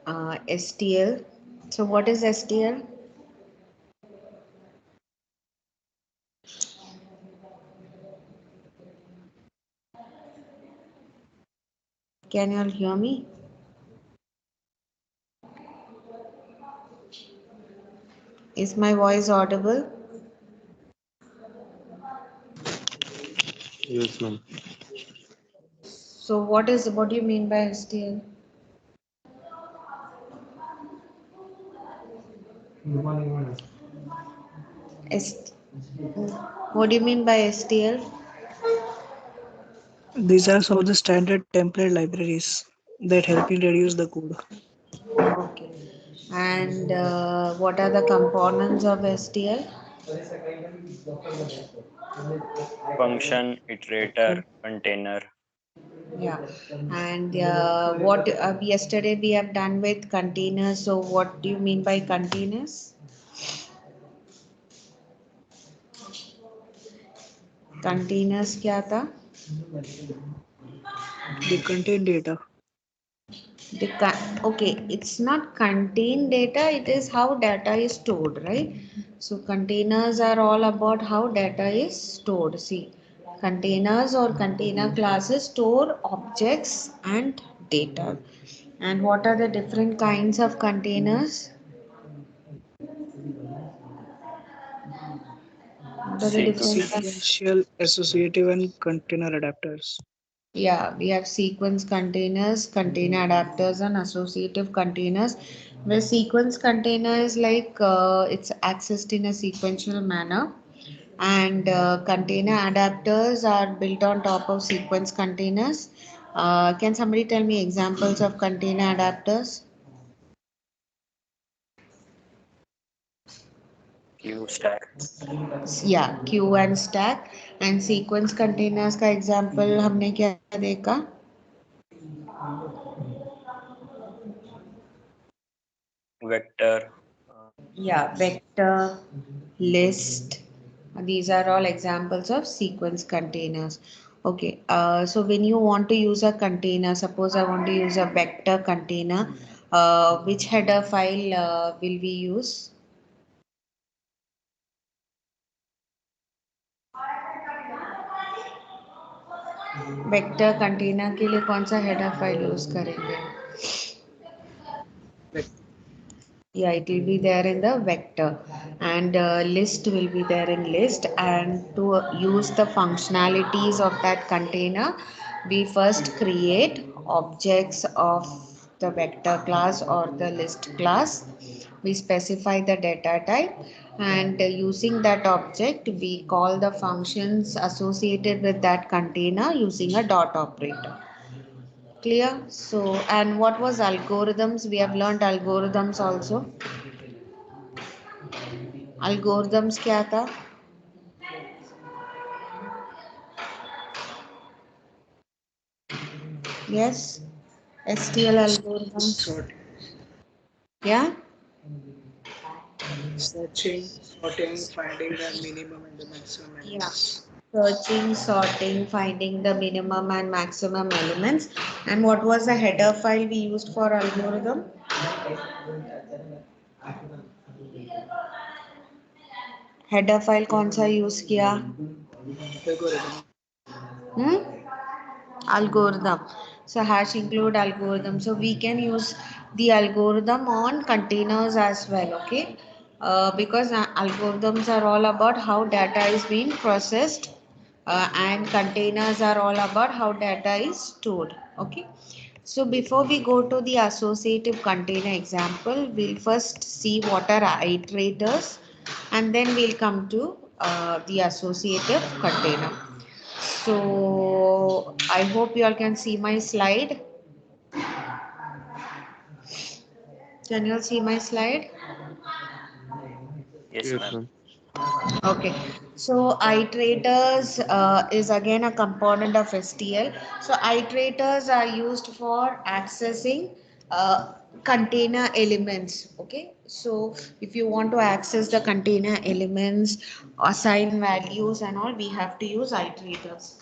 STL. So what is STL? Can you all hear me? Is my voice audible? Yes, ma'am. So what do you mean by STL? S, what do you mean by STL? These are some of the standard template libraries that help in reduce the code. Okay. And what are the components of STL? Function, iterator, container. Yeah. And what yesterday we have done with containers. So what do you mean by containers? Containers क्या था? They contain data. Okay, it's not contain data, it is how data is stored, right? So containers are all about how data is stored. See, containers or container classes store objects and data. And what are the different kinds of containers? What are the different Sequence. kinds? Sequential, associative, and container adapters. Yeah, we have sequence containers, container adapters, and associative containers. Where sequence container is like it's accessed in a sequential manner, and container adapters are built on top of sequence containers. Can somebody tell me examples of container adapters? Queue stack. Yeah, queue and stack. And sequence containers का example हमने क्या देखा? Vector. Yeah, vector, list. These are all examples of sequence containers. Okay, so when you want to use a container, suppose I want to use a vector container, which header file will we use? Vector container के लिए कौन सा header file use करेंगे? Yeah, it will be there in the vector, and list will be there in list. And to use the functionalities of that container, we first create objects of the vector class or the list class. We specify the data type, and using that object we call the functions associated with that container using a dot operator. Clear? So, and what was algorithms? We have learned algorithms also. Algorithms क्या था? Yes, STL algorithms. Sort, Yeah. searching, sorting, finding the minimum and the maximum Yeah. elements. Searching, sorting, finding the minimum and maximum elements. And what was the header file we used for algorithm? Header file कौन सा use किया? Algorithm. Hmm? Algorithm. So hash include algorithm. So we can use the algorithm on containers as well. Okay. Because algorithms are all about how data is being processed, and containers are all about how data is stored. Okay. So before we go to the associative container example, we'll first see what are iterators, and then we'll come to the associative container. So I hope you all can see my slide. Can you all see my slide? Yes, Yes, ma'am. ma'am. Okay. So iterators is again a component of STL. So iterators are used for accessing container elements. Okay. So if you want to access the container elements, assign values and all, we have to use iterators.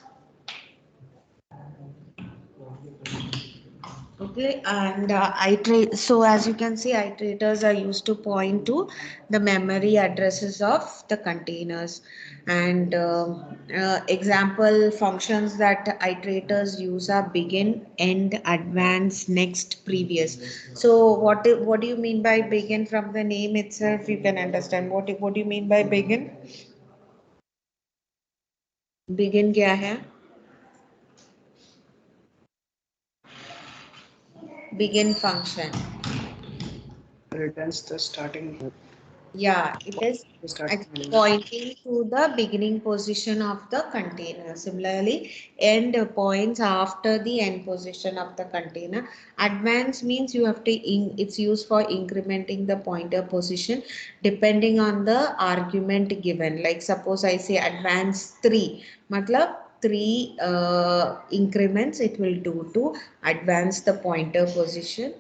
Okay. Okay, and iterate. So as you can see, iterators are used to point to the memory addresses of the containers. And example functions that iterators use are begin, end, advance, next, previous. So what do you mean by begin? From the name itself, you can understand what do you mean by begin? Begin क्या है? Begin function. Returns the starting Yeah, it is the starting element. pointing to the beginning position of the container. Similarly, end points after the end position of the container. Advance means you have to, it's used for incrementing the pointer position depending on the argument given. Like suppose I say advance 3, matlab 3 increments it will do to advance the pointer position.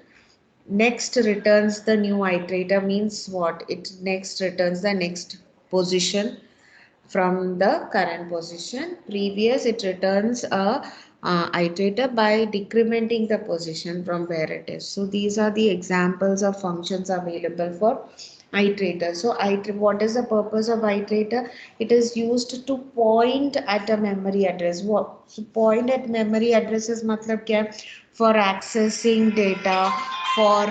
Next returns the new iterator means what? It next returns the next position from the current position. Previous it returns a iterator by decrementing the position from where it is. So these are the examples of functions available for iterator. So what is the purpose of iterator? It is used to point at a memory address. What? So point at memory addresses matlab kya? For accessing data, for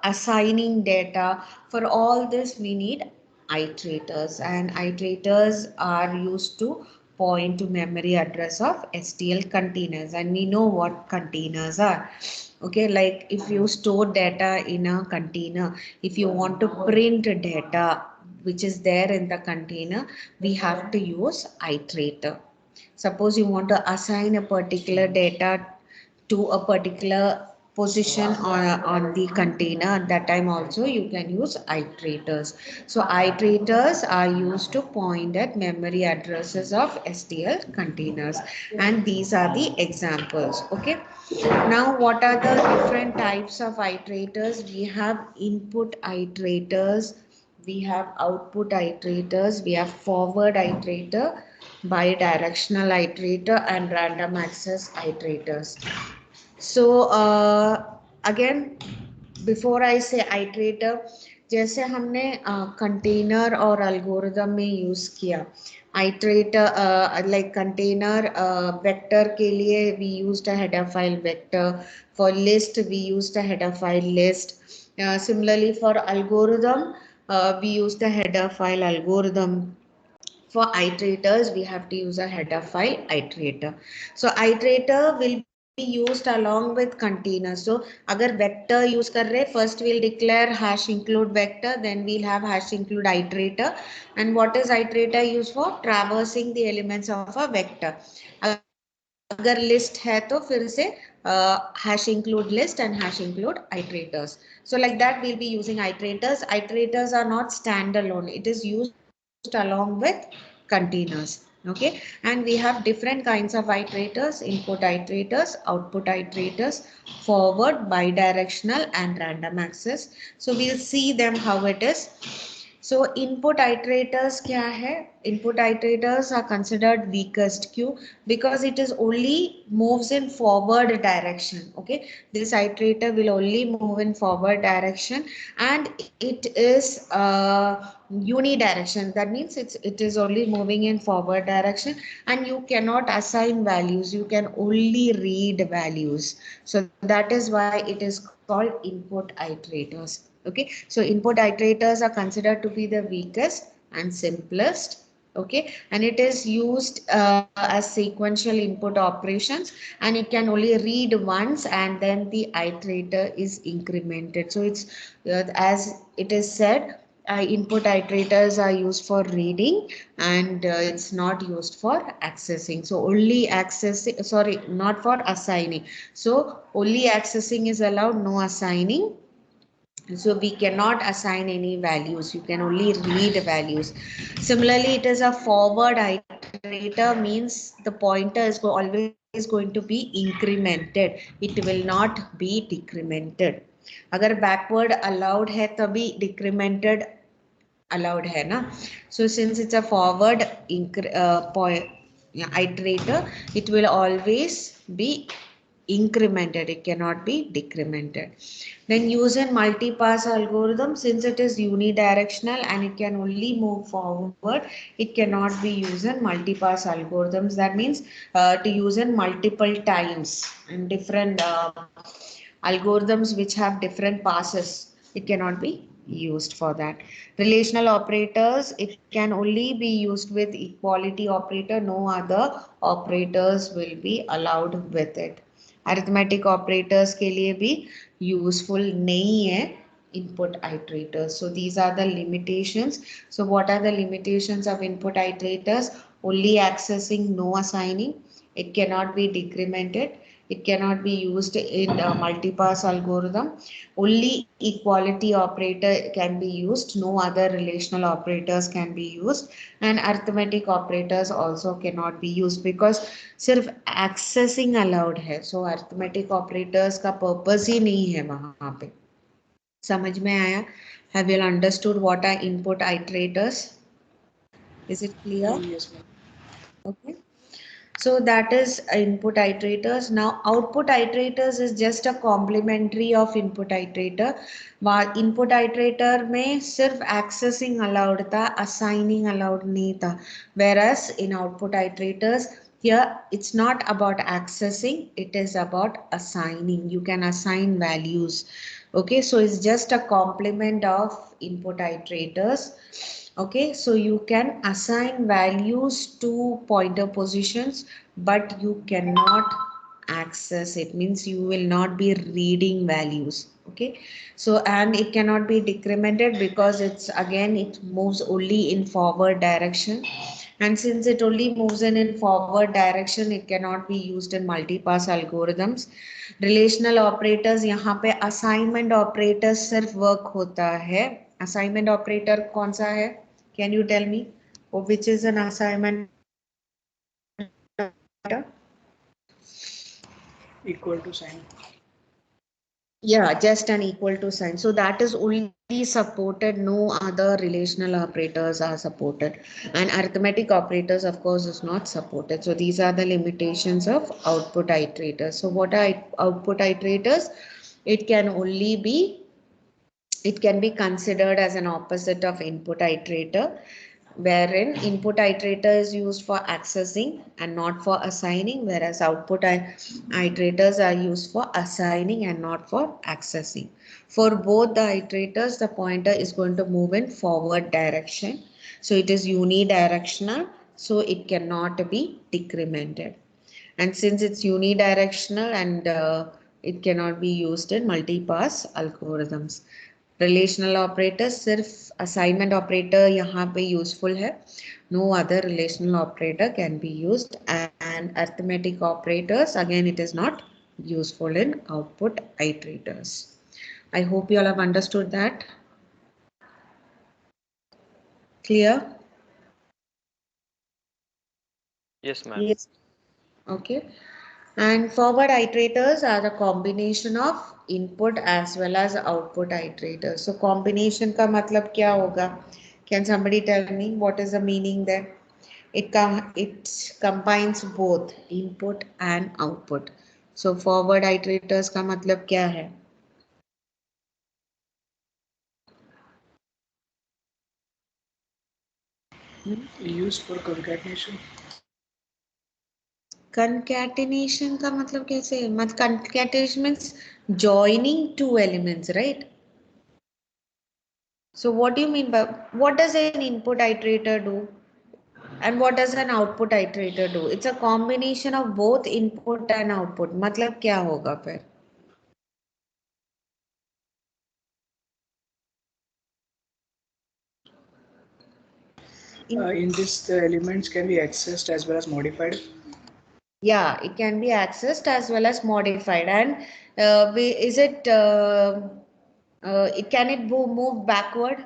assigning data. For all this we need iterators, and iterators are used to point to memory address of STL containers, and we know what containers are. Okay, like if you store data in a container, if you want to print data which is there in the container, we have to use iterator. Suppose you want to assign a particular data to a particular position on the container, at that time also you can use iterators. So iterators are used to point at memory addresses of STL containers, and these are the examples. Okay, now what are the different types of iterators? We have input iterators, we have output iterators, we have forward iterator, bidirectional iterator, and random access iterators. So again, before I say iterator, जैसे हमने container और algorithm में use किया iterator, like container vector के लिए we used a header file vector. For list we used a header file list. Similarly for algorithm we used the header file algorithm. For iterators we have to use a header file iterator. So iterator will be used along with container. So agar vector use kar rahe, first we'll declare hash include vector, then we'll have hash include iterator. And what is iterator used for? Traversing the elements of a vector. अगर list है तो फिर से hash include list and hash include iterators. So like that we'll be using iterators. Iterators are not standalone, it is used along with containers. Okay, and we have different kinds of iterators: input iterators, output iterators, forward, bidirectional, and random access. So we'll see them how it is. So input iterators क्या है? Input iterators are considered weakest. क्यों? Because it is only moves in forward direction. Okay, this iterator will only move in forward direction, and it is unidirection. That means it is only moving in forward direction, and you cannot assign values. You can only read values. So that is why it is called input iterators. Okay, so input iterators are considered to be the weakest and simplest. Okay, and it is used as sequential input operations, and it can only read once and then the iterator is incremented. So it's as it is said, input iterators are used for reading, and it's not used for accessing. So only accessing, sorry, not for assigning. So only accessing is allowed, no assigning. So we cannot assign any values, you can only read values. Similarly, it is a forward iterator, means the pointer is always going to be incremented, it will not be decremented. अगर backward allowed है तभी decremented allowed है ना. So since it's a forward iterator, it will always be incremented, it cannot be decremented. Then use in multi-pass algorithm, since it is unidirectional and it can only move forward, it cannot be used in multi-pass algorithms. That means to use in multiple times and different algorithms which have different passes, it cannot be used for that. Relational operators, it can only be used with equality operator, no other operators will be allowed with it. Arithmetic operators के लिए भी useful नहीं है input iterators. So these are the limitations. So what are the limitations of input iterators? Only accessing, no assigning. It cannot be decremented. It cannot be used in a multipass algorithm. Only equality operator can be used. No other relational operators can be used. And arithmetic operators also cannot be used because सिर्फ accessing allowed है. So arithmetic operators का purpose ही नहीं है वहाँ पे. समझ में आया? Have you understood what are input iterators? Is it clear? Yes, ma'am. Okay. So that is input iterators. Now output iterators is just a complementary of input iterator. while input iterator में सिर्फ accessing allowed था, assigning allowed नहीं था. Whereas in output iterators, here it's not about accessing, it is about assigning. You can assign values. Okay, so it's just a complement of input iterators. Okay, so you can assign values to pointer positions, but you cannot access it, means you will not be reading values. Okay, so and it cannot be decremented because it's again it moves only in forward direction, and since it only moves in forward direction, it cannot be used in multipass algorithms. Relational operators, यहाँ पे assignment operators सिर्फ work होता है. assignment operator कौन सा है? Can you tell me? Oh, which is an assignment operator? Equal to sign. Yeah, just an equal to sign. So that is only supported, no other relational operators are supported. And arithmetic operators, of course, is not supported. So these are the limitations of output iterators. So what are output iterators? It can only be, it can be considered as an opposite of input iterator, wherein input iterator is used for accessing and not for assigning, whereas output iterators are used for assigning and not for accessing. For both the iterators, the pointer is going to move in forward direction. So it is unidirectional, so it cannot be decremented. And since it's unidirectional and it cannot be used in multipass algorithms. Relational operator सिर्फ assignment operator यहाँ पे useful है. No other relational operator can be used and arithmetic operators again it is not useful in output iterators. I hope you all have understood that. Clear? Yes, ma'am. Yes. Okay. And forward iterators are the combination of input as well as output iterators. So combination का मतलब क्या होगा? Can somebody tell me what is the meaning there? It combines both input and output. So forward iterators का मतलब क्या है? Used for concatenation. Concatenation का मतलब कैसे? मतलब concatenation means joining two elements, right? So what do you mean by, what does an input iterator do? And what does an output iterator do? It's a combination of both input and output. मतलब क्या होगा फिर? In this, the elements can be accessed as well as modified. Yeah, it can be accessed as well as modified. And is it, it can it move backward?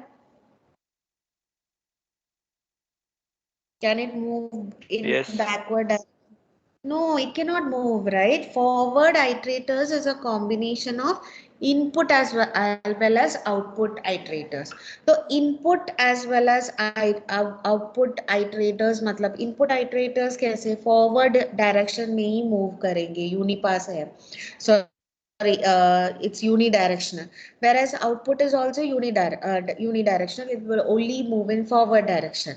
Can it move in Yes. backward? No, it cannot move, right? Forward iterators is a combination of input as well as output iterators. So input as well as output iterators मतलब input iterators कैसे forward direction में ही move करेंगे, unipass है. Sorry, it's unidirectional. Whereas output is also unidirectional. It will only move in forward direction.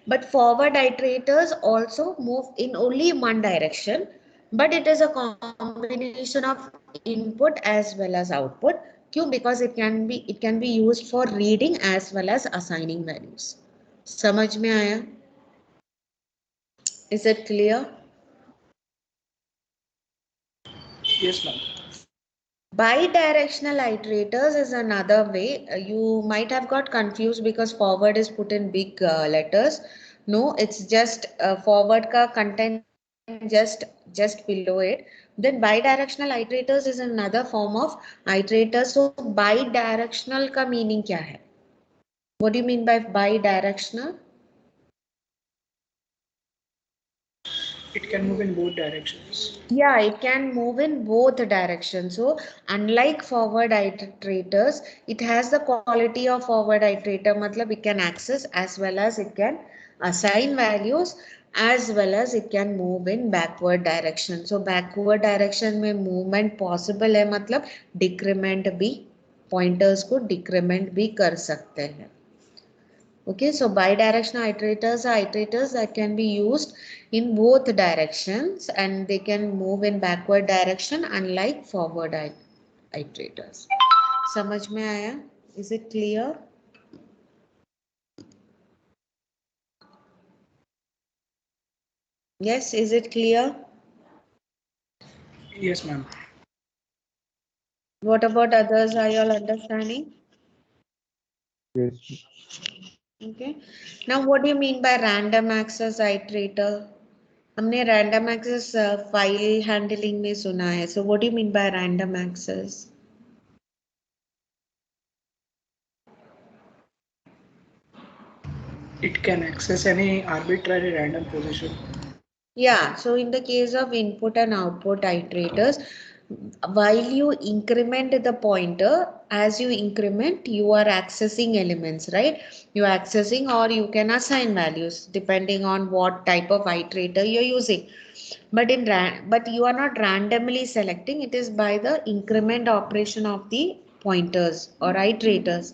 But forward iterators also move in only one direction, but it is a combination of input as well as output. क्यों? Because it can be used for reading as well as assigning values. समझ में आया? Is it clear? Yes, ma'am. Bidirectional iterators is another way. You might have got confused because forward is put in big letters. No, it's just forward ka content just below it. Then bidirectional iterators is another form of iterators. So bidirectional का meaning क्या है? What do you mean by bidirectional? It can move in both directions. Yeah, it can move in both directions. So, unlike forward iterators, it has the quality of forward iterator. मतलब it can access as well as it can assign values as well as it can move in backward direction. So, backward direction में movement possible है मतलब decrement भी pointers को decrement भी कर सकते हैं. Okay, so bidirectional iterators are iterators that can be used in both directions and they can move in backward direction unlike forward iterators. समझ में आया? Is it clear? Yes, is it clear? Yes, ma'am. What about others? Are you all understanding? Yes. Okay. Now, what do you mean by random access iterator? हमने random access file handling में सुना है. So, what do you mean by random access? It can access any arbitrary random position. Yeah, so in the case of input and output iterators, while you increment the pointer, as you increment, you are accessing elements, right? You are accessing or you can assign values depending on what type of iterator you're using. But you are not randomly selecting, it is by the increment operation of the pointers or iterators.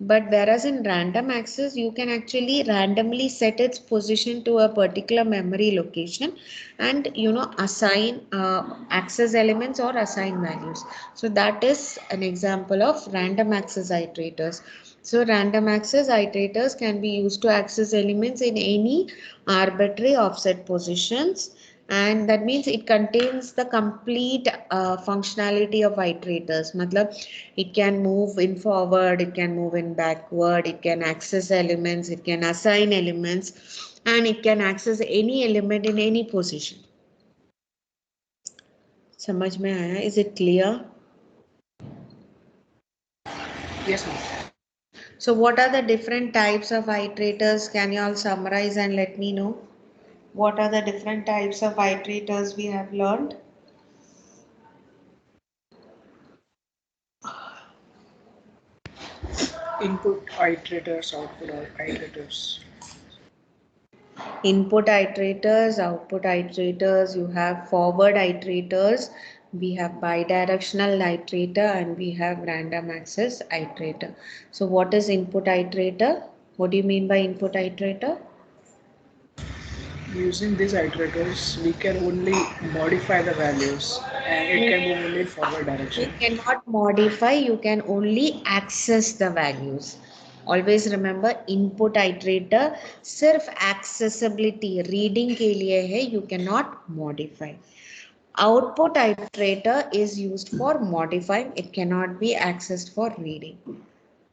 But whereas in random access, you can actually randomly set its position to a particular memory location and assign access elements or assign values. So that is an example of random access iterators. So random access iterators can be used to access elements in any arbitrary offset positions, and that means it contains the complete functionality of iterators. Matlab, it can move in forward, it can move in backward, it can access elements, it can assign elements, and it can access any element in any position. समझ में आया? Is it clear? Yes, ma'am. So what are the different types of iterators? Can you all summarize and let me know? What are the different types of iterators we have learned? Input iterators, output iterators. Input iterators, output iterators, you have forward iterators, we have bidirectional iterator, and we have random access iterator. So what is input iterator? What do you mean by input iterator? Using these iterators, we can only modify the values and it can move only in forward You direction. cannot modify, you can only access the values. Always remember input iterator सिर्फ accessibility reading के लिए है, you cannot modify. Output iterator is used for modifying, it cannot be accessed for reading.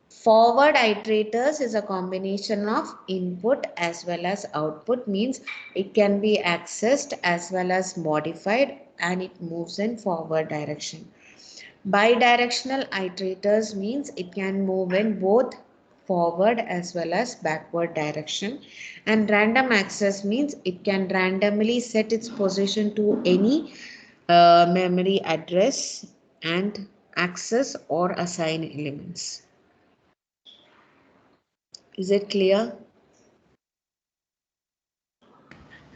Forward iterators is a combination of input as well as output, means it can be accessed as well as modified and it moves in forward direction. Bidirectional iterators means it can move in both forward as well as backward direction. And random access means it can randomly set its position to any memory address and access or assign elements. Is it clear?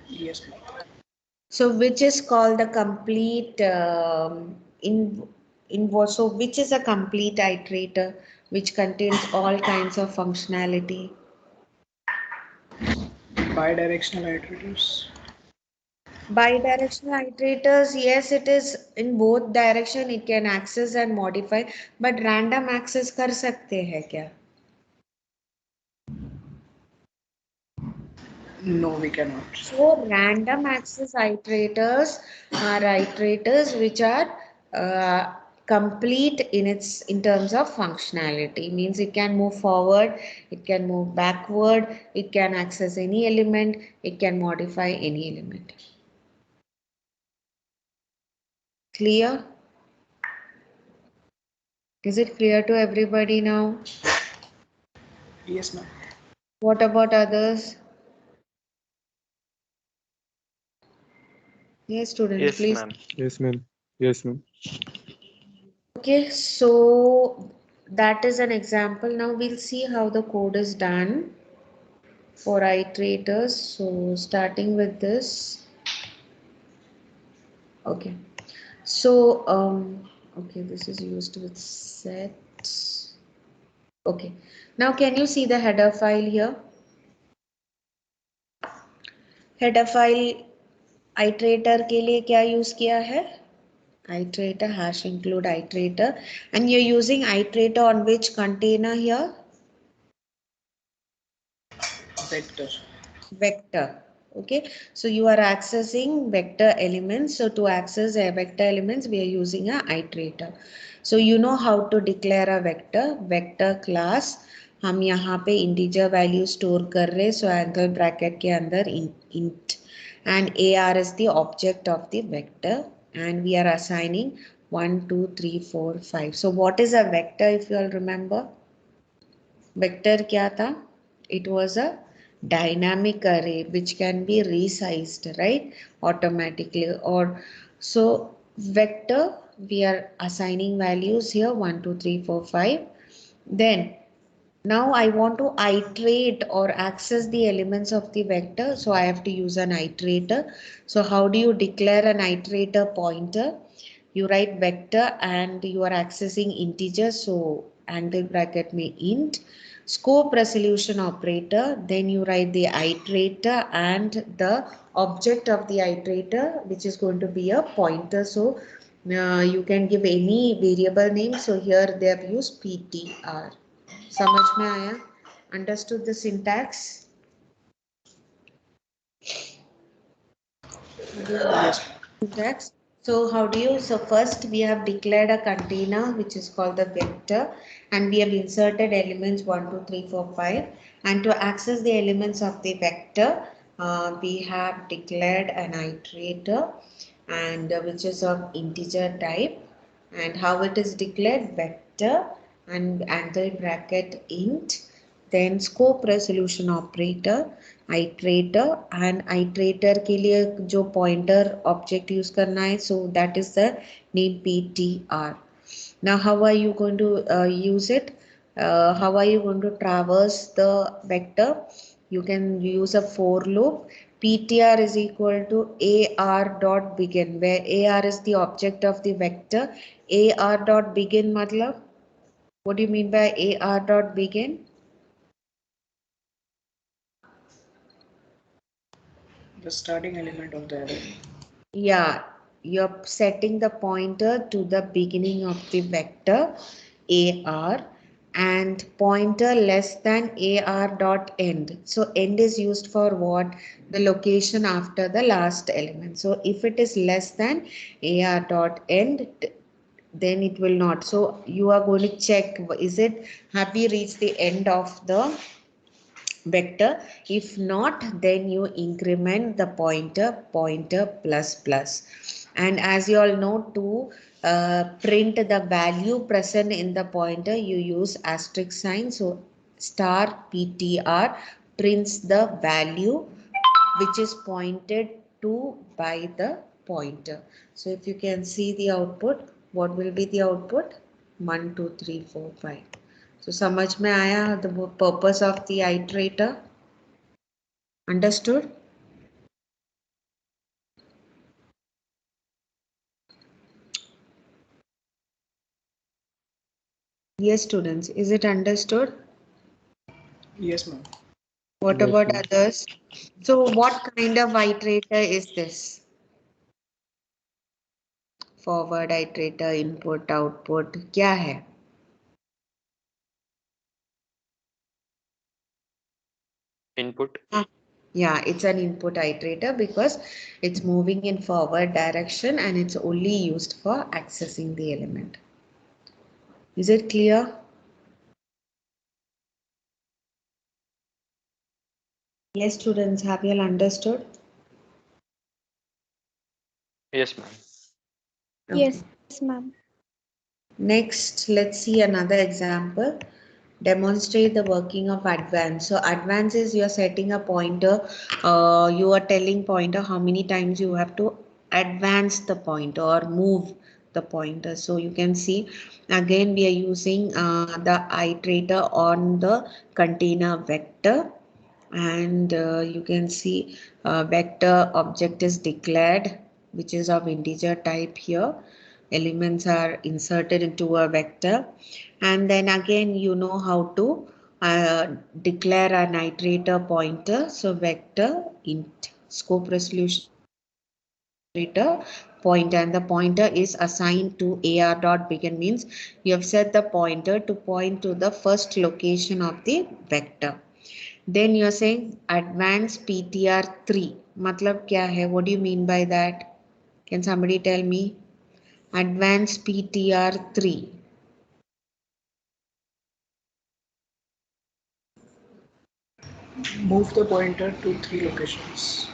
Yes, ma'am. So which is called the complete so which is a complete iterator which contains all kinds of functionality? Bidirectional iterators. Bidirectional iterators, yes, it is in both direction. It can access and modify, but random access कर सकते हैं क्या? No, we cannot. So random access iterators are iterators which are complete in terms of functionality. Means it can move forward, it can move backward, it can access any element, it can modify any element. Clear? Is it clear to everybody now? Yes, ma'am. What about others? Yes, students, Yes, please. ma'am. Yes, ma'am. Yes, ma'am. Okay, so that is an example. Now we'll see how the code is done for iterators. So starting with this. Okay. So okay, this is used with set. Okay. Now can you see the header file here? Header file iterator के लिए क्या use किया है? Iterator hash include iterator, and you're using iterator on which container here? Vector. Vector. Okay, so you are accessing vector elements. So to access a vector elements, we are using a iterator. So you know how to declare a vector. Vector class हम यहाँ पे integer value store कर रहे, so angle bracket के अंदर int and AR is the object of the vector, and we are assigning 1 2 3 4 5. So what is a vector, if you all remember? Vector क्या था? It was a dynamic array which can be resized, right? Automatically. Or so vector, we are assigning values here 1 2 3 4 5. Then now I want to iterate or access the elements of the vector, so I have to use an iterator. So how do you declare an iterator pointer? You write vector and you are accessing integers, so angle bracket may int. Scope resolution operator, then you write the iterator and the object of the iterator, which is going to be a pointer. So you can give any variable name. So here they have used ptr. समझ में आया? Understood the syntax? Yes. Syntax. So how do you? So first we have declared a container which is called the vector, and we have inserted elements 1 2 3 4 5. And to access the elements of the vector, we have declared an iterator, and which is of integer type. And how it is declared? Vector and angle bracket int, then scope resolution operator, iterator, and iterator के लिए जो pointer object use करना है, so that is the name ptr. Now how are you going to use it? How are you going to traverse the vector? You can use a for loop. ptr is equal to ar dot begin, where ar is the object of the vector. ar dot begin matlab, what do you mean by ar dot begin? The starting element of the array. Yeah, you're setting the pointer to the beginning of the vector AR, and pointer less than AR dot end. So end is used for what? The location after the last element. So if it is less than AR dot end, then it will not. So you are going to check, is it, have we reached the end of the vector? If not, then you increment the pointer plus plus. And as you all know, to print the value present in the pointer, you use asterisk sign. So star ptr prints the value which is pointed to by the pointer. So if you can see the output, what will be the output? 1 2 3 4 5. So समझ में आया the purpose of the iterator? Understood? Yes, students. Is it understood? Yes, ma'am. What Yes, about ma'am. others? So what kind of iterator is this? Forward iterator, input, output, क्या है? Input. Yeah, it's an input iterator because it's moving in forward direction and it's only used for accessing the element. Is it clear? Yes, students, have you all understood? Yes, ma'am. Okay. Yes, ma'am. Next, let's see another example. Demonstrate the working of advance. So advance is you're setting a pointer. You are telling pointer how many times you have to advance the pointer or move the pointer. So you can see again we are using the iterator on the container vector, and you can see vector object is declared, which is of integer type here. Elements are inserted into a vector, and then again you know how to declare an iterator pointer. So vector int scope resolution iterator pointer, and the pointer is assigned to ar dot begin, means you have set the pointer to point to the first location of the vector. Then you are saying advance ptr3 matlab kya hai? What do you mean by that? Can somebody tell me? Advance ptr3. Move the pointer to 3 locations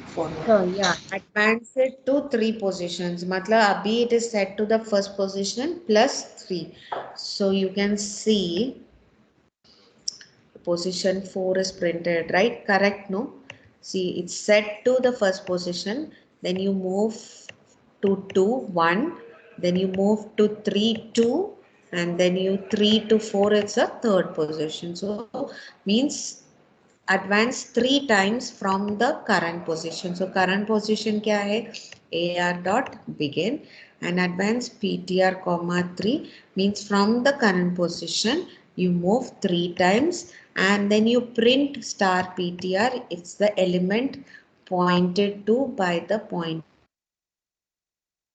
forward. So yeah, advance it to 3 positions. Matlab abhi it is set to the first position plus 3. So you can see position 4 is printed, right? Correct, no? See, it's set to the first position, then you move to 2, 1, then you move to 3, 2, and then you 3 to 4, it's a third position. So, means advance 3 times from the current position. So, current position kya hai? AR dot begin, and advance PTR comma 3 means from the current position you move 3 times and then you print star PTR. It's the element pointed to by the point.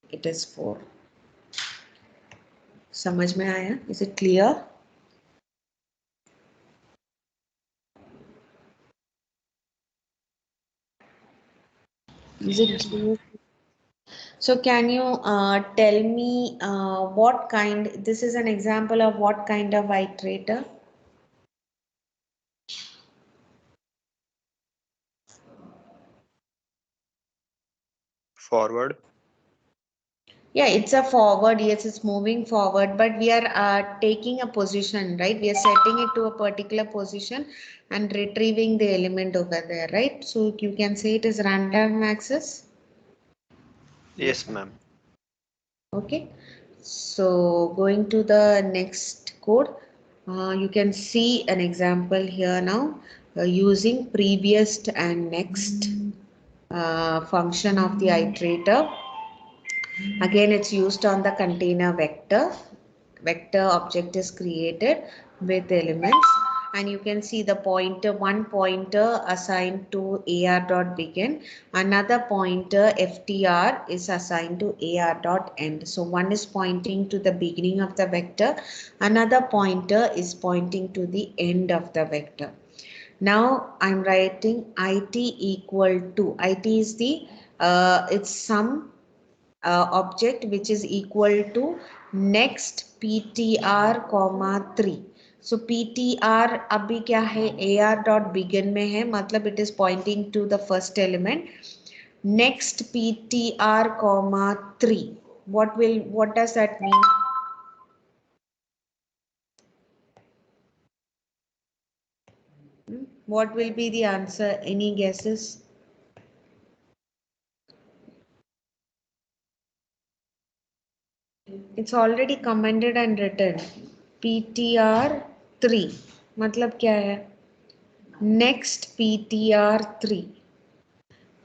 It is 4. समझ में आया? Is it clear? Is it Yes, ma'am. clear? So can you tell me what kind, this is an example of what kind of iterator? Forward. Yeah, it's a forward, yes, it's moving forward, but we are taking a position, right? We are setting it to a particular position and retrieving the element over there, right? So you can say it is random access. Yes, ma'am. Okay, so going to the next code, you can see an example here now using previous and next function of the iterator. Again, it's used on the container vector. Vector object is created with elements, and you can see the pointer, one pointer assigned to ar dot begin, another pointer ftr is assigned to ar dot end. So one is pointing to the beginning of the vector, another pointer is pointing to the end of the vector. Now I'm writing it equal to, it is the it's some object which is equal to next ptr comma 3. So ptr अभी क्या है? ar dot begin में है, मतलब it is pointing to the first element. Next ptr comma 3, what does that mean? What will be the answer? Any guesses? It's already commented and written. PTR 3. मतलब क्या है? Next PTR 3.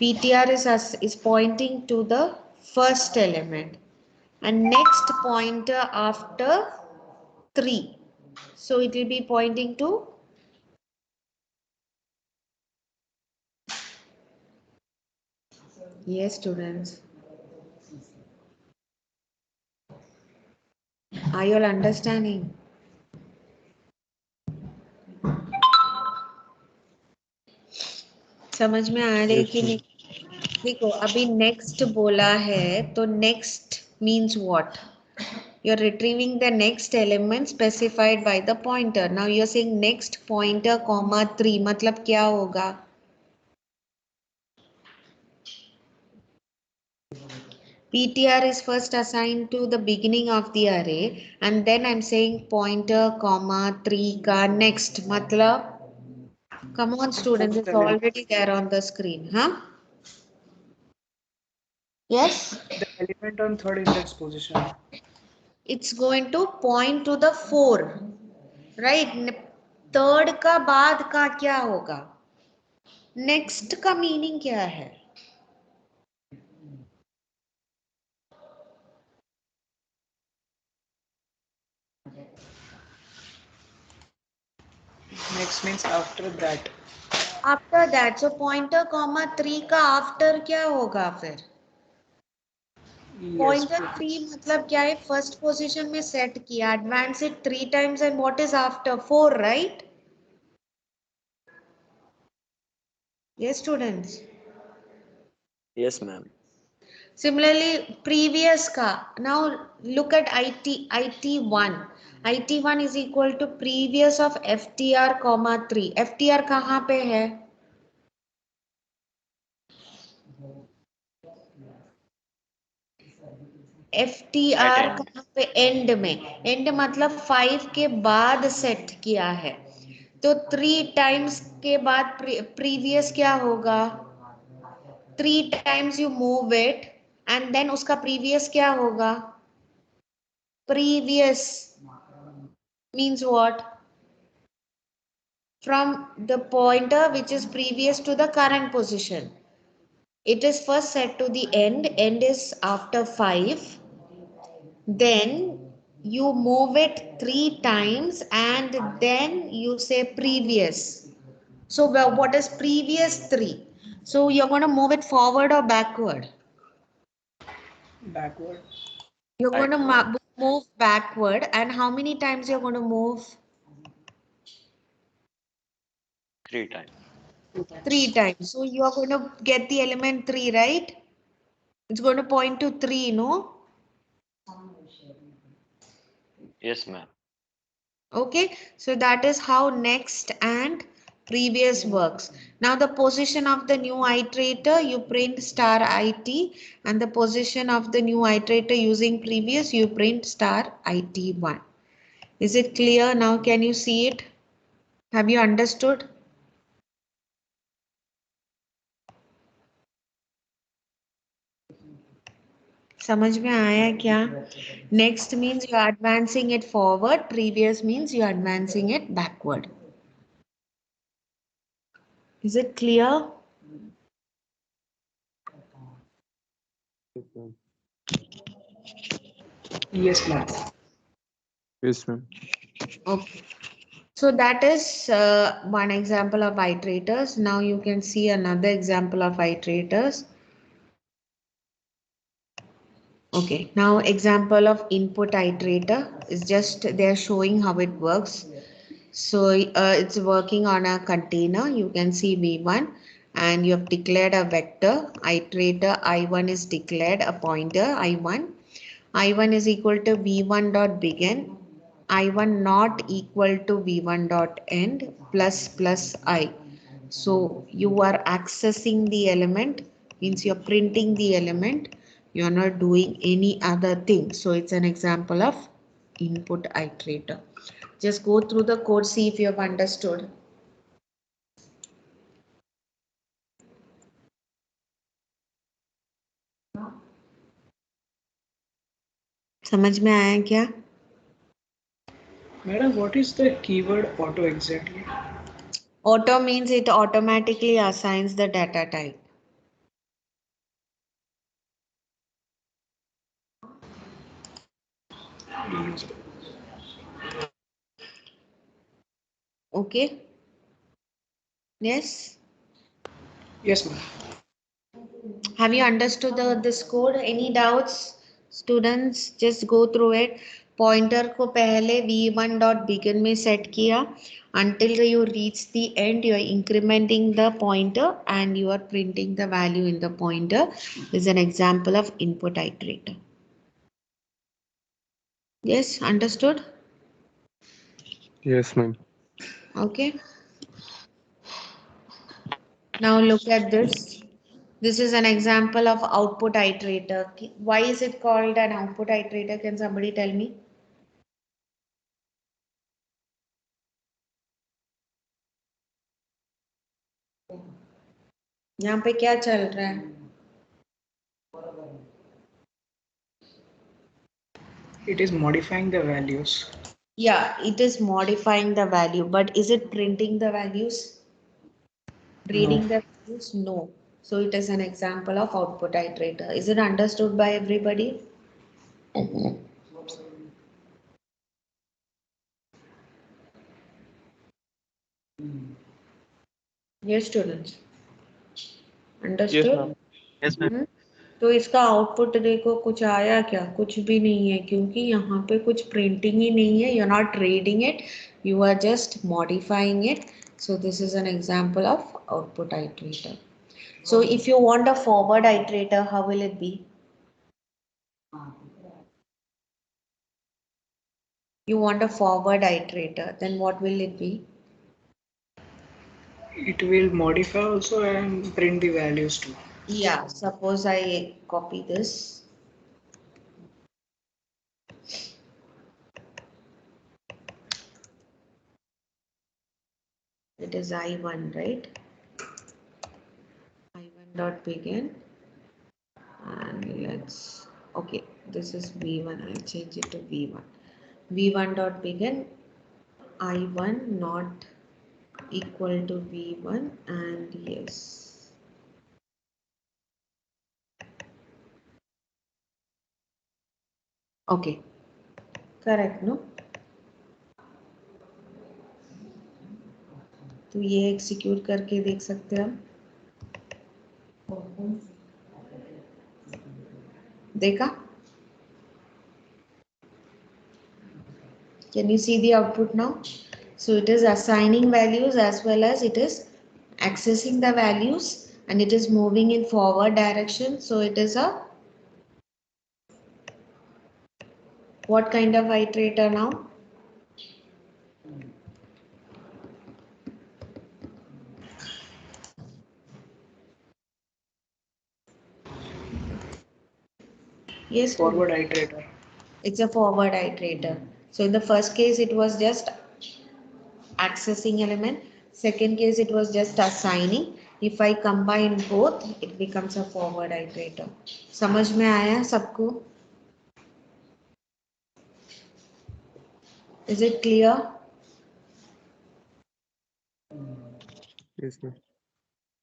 PTR is pointing to the first element and next pointer after 3. So it will be pointing to, yes students, are you all understanding? समझ में आ रही Yes, कि ma'am. नहीं? देखो अभी next बोला है तो next means what? You're retrieving the next element specified by the pointer. Now you're saying next pointer comma 3 मतलब क्या होगा? PTR is first assigned to the beginning of the array and then I'm saying pointer comma 3 का next मतलब, come on students, Fourth it's element. already there on the screen, huh? Yes, The element on third index position. it's going to point to the 4, right? Third का बाद का क्या होगा? Next का meaning क्या है? Next means after that. After that, so pointer comma 3 का after क्या होगा फिर? Yes, Pointer 3 मतलब क्या है? First position में set किया, advance it 3 times and what is after? 4, right? Yes, students. Yes, ma'am. Similarly, previous का. Now look at IT1. IT1 is equal to previous of FTR comma 3. FTR कहाँ पे है? At FTR end. कहाँ पे? And में. And मतलब 5 के बाद सेट किया है तो 3 टाइम्स के बाद प्रीवियस क्या होगा? 3 times you move it and then उसका प्रीवियस क्या होगा? Previous means what? From the pointer which is previous to the current position. It is first set to the end. End is after 5. Then you move it 3 times and then you say previous. So what is previous 3? So you're going to move it forward or backward? backward. You're going to Backward. move backward, and how many times you're going to move? 3 times. 3 times. So you are going to get the element 3, right? It's going to point to 3, no? Yes, ma'am. Okay, so that is how next and previous works. Now the position of the new iterator, you print star IT, and the position of the new iterator using previous, you print star IT1. Is it clear? Now can you see it? Have you understood? समझ में आया क्या? Next means you are advancing it forward, previous means you are advancing it backward. Is it clear? Yes, ma'am. Yes, ma'am. Yes, ma'am. Okay. So that is one example of iterators. Now you can see another example of iterators. Okay, now example of input iterator is just they're showing how it works. So it's working on a container. You can see V1 and you have declared a vector. Iterator I1 is declared a pointer I1. I1 is equal to V1 dot begin. I1 not equal to V1 dot end plus I. So you are accessing the element, means you're printing the element. You're not doing any other thing. So it's an example of input iterator. Just go through the code, see if you have understood. समझ में आया क्या? Madam, what is the keyword auto exactly? Auto means it automatically assigns the data type. Okay. Yes. Yes, ma'am. Have you understood this code? Any doubts? Students, just go through it. Pointer को पहले v1 dot begin में set किया. Until you reach the end, you are incrementing the pointer and you are printing the value in the pointer. This is an example of input iterator. Yes, understood? Yes, ma'am. Okay. Now look at this. This is an example of output iterator. Why is it called an output iterator? Can somebody tell me? यहाँ पे क्या चल रहा है? It is modifying the values. Yeah, it is modifying the value, but is it printing the values? No. Reading the values? No. So it is an example of output iterator. Is it understood by everybody? Yes, students. Yes, Understood? ma'am. Yes, ma'am. हम्म? तो इसका output देखो कुछ आया क्या? कुछ भी नहीं है क्योंकि यहाँ पे कुछ प्रिंटिंग ही नहीं है. You are not reading it, you are just modifying it. So this is an example of output iterator. So if you want a forward iterator, how will it be? You want a forward iterator, then what will it be? It will modify also and print the values too. Yeah, suppose I copy this. It is I1, right? I1 dot begin. And let's, okay, this is V1. I'll change it to V1. V1 dot begin. I1 not equal to V1 and yes. Okay, correct, no? तो ये execute करके देख सकते हैं हम. देखा? Can you see the output now? So it is assigning values as well as it is accessing the values and it is moving in forward direction. So it is a what kind of iterator now? Yes, Forward iterator. it's a forward iterator. So in the first case it was just accessing element. Second case it was just assigning. If I combine both, it becomes a forward iterator. समझ में आया सबको? Is it clear? Yes, ma'am.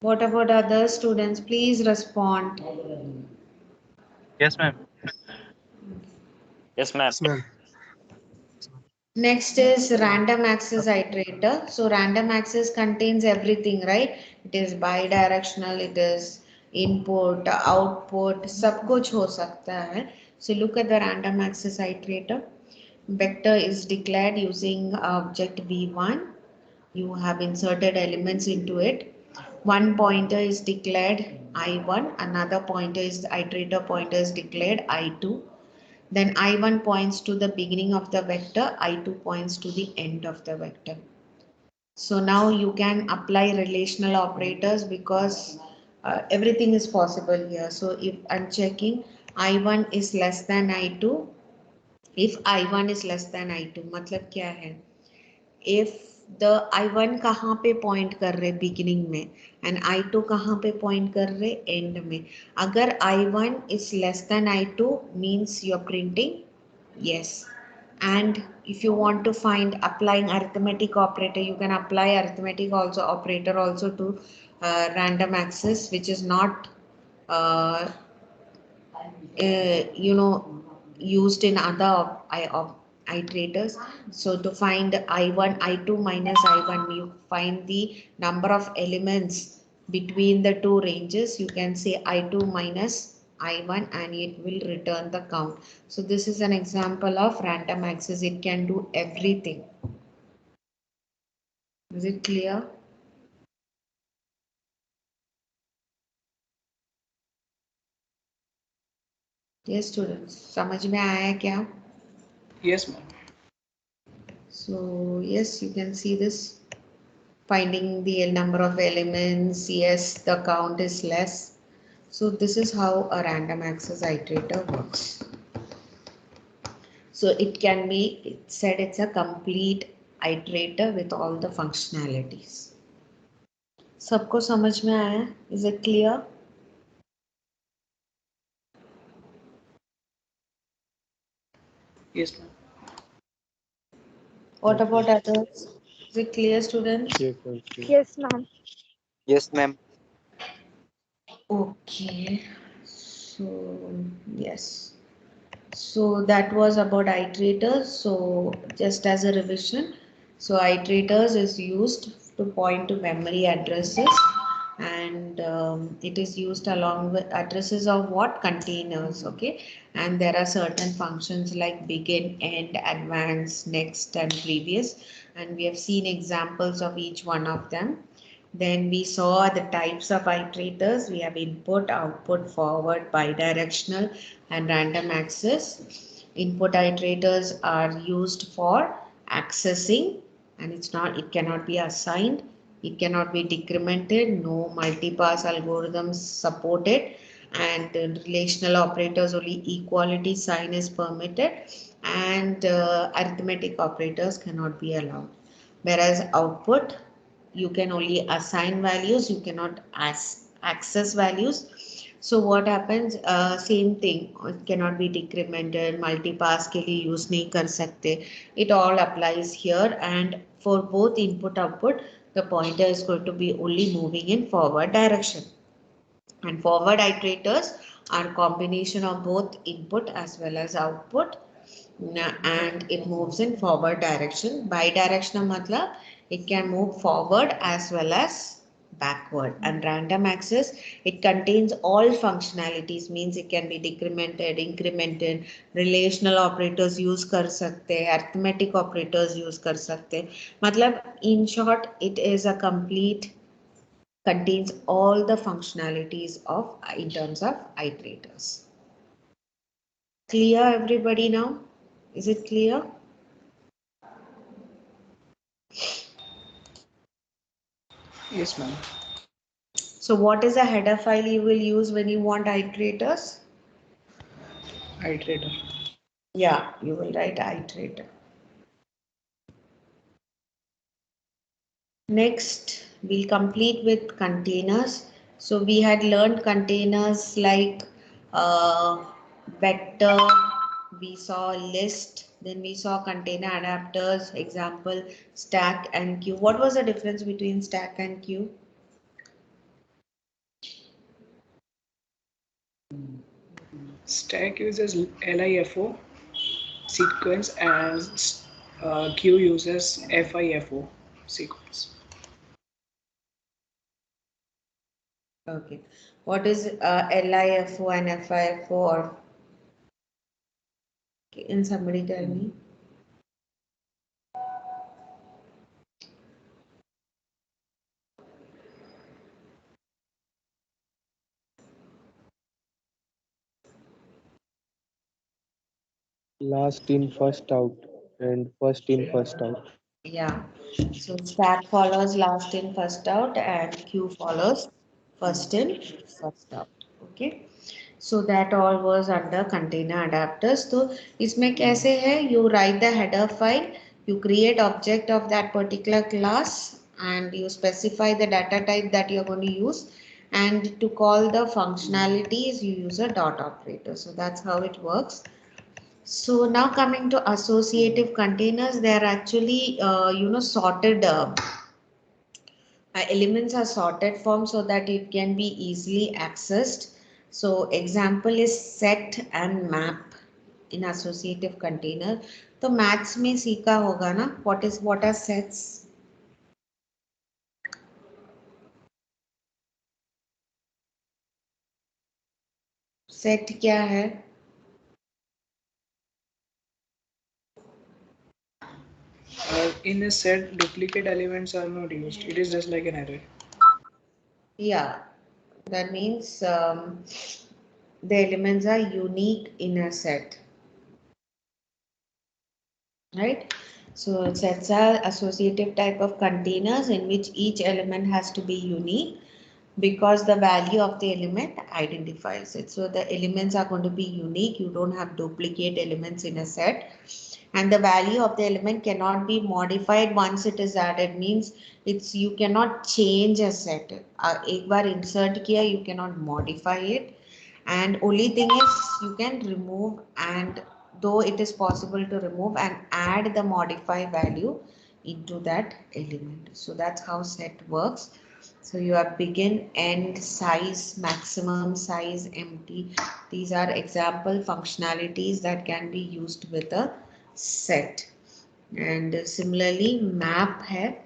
What about other students? Please respond. Yes, ma'am. Yes, ma'am. Yes, ma'am. Next is random access iterator. So random access contains everything, right? It is bidirectional, it is input, output, सब कुछ हो सकता है. So look at the random access iterator. Vector is declared using object v1. You have inserted elements into it. One pointer is declared I1, another pointer is iterator pointer is declared I2. Then I1 points to the beginning of the vector, I2 points to the end of the vector. So now you can apply relational operators because everything is possible here. So if I'm checking I1 is less than I2, if I1 is less than I2, मतलब क्या है? If the I1 कहाँ पे point कर रहे beginning में and I2 कहाँ पे point कर रहे end में. अगर I1 is less than I2 means you're printing Yes. And if you want to find applying arithmetic operator, you can apply arithmetic also operator also to random access, which is not uh, you know, used in other iterators. So to find I1, I2 minus I1, you find the number of elements between the two ranges. You can say I2 minus I1 and it will return the count. So this is an example of random access. It can do everything. Is it clear? Yes students, समझ में आया क्या? Yes, ma'am. So yes, you can see this. Finding the number of elements, yes, the count is less. So this is how a random access iterator works. So it can be said it's a complete iterator with all the functionalities. सबको समझ में आया? Is it clear? Yes, ma'am. What about others? Is it clear, students? Yes, ma'am. Yes, ma'am. Yes, ma'am. Okay. So yes. So that was about iterators. So just as a revision, so iterators is used to point to memory addresses, and it is used along with addresses of what containers. Okay, and there are certain functions like begin, end, advance, next, and previous, and we have seen examples of each one of them. Then we saw the types of iterators. We have input, output, forward, bidirectional, and random access. Input iterators are used for accessing, and it cannot be assigned, it cannot be decremented, no multipass algorithms supported, and relational operators only equality sign is permitted, and arithmetic operators cannot be allowed. Whereas output, you can only assign values, you cannot access values. So what happens, same thing, it cannot be decremented, multipass के लिए use नहीं कर सकते. It all applies here, and for both input output, the pointer is going to be only moving in forward direction. And forward iterators are combination of both input as well as output, and it moves in forward direction. Bidirectional matlab it can move forward as well as backward. And random access, it contains all functionalities, means it can be decremented, incremented, relational operators use कर सकते, arithmetic operators use कर सकते. मतलब in short, it is a complete, contains all the functionalities of in terms of iterators. Clear everybody now? Is it clear? Yes, ma'am. So what is a header file you will use when you want iterators? Iterator. Yeah, you will write iterator. Next, we'll complete with containers. So we had learned containers like vector, we saw list, then we saw container adapters, example, stack and queue. What was the difference between stack and queue? Stack uses LIFO sequence and queue uses FIFO sequence. Okay. What is LIFO and FIFO? Or can somebody tell me? Last in, first out, and first in, first out. Yeah. So stack follows last in, first out, and queue follows first in, first out. Okay. So that all was under container adapters. So इसमें कैसे है? You write the header file, you create object of that particular class, and you specify the data type that you're going to use. And to call the functionalities, you use a dot operator. So that's how it works. So So now coming to associative containers, they are actually sorted. Elements are sorted form so that it can be easily accessed. So example is set and map in associative container. तो maths में सीखा होगा ना what are sets. Set क्या है? In a set, duplicate elements are not used. It is just like an array. Yeah, that means the elements are unique in a set, right? So sets are associative type of containers in which each element has to be unique because the value of the element identifies it. So the elements are going to be unique. You don't have duplicate elements in a set. And the value of the element cannot be modified once it is added. Means you cannot change a set. एक बार insert किया, you cannot modify it. And only thing is you can remove, and though it is possible to remove and add the modify value into that element. So that's how set works. So you have begin, end, size, maximum, size, empty. These are example functionalities that can be used with a set. And similarly map hai.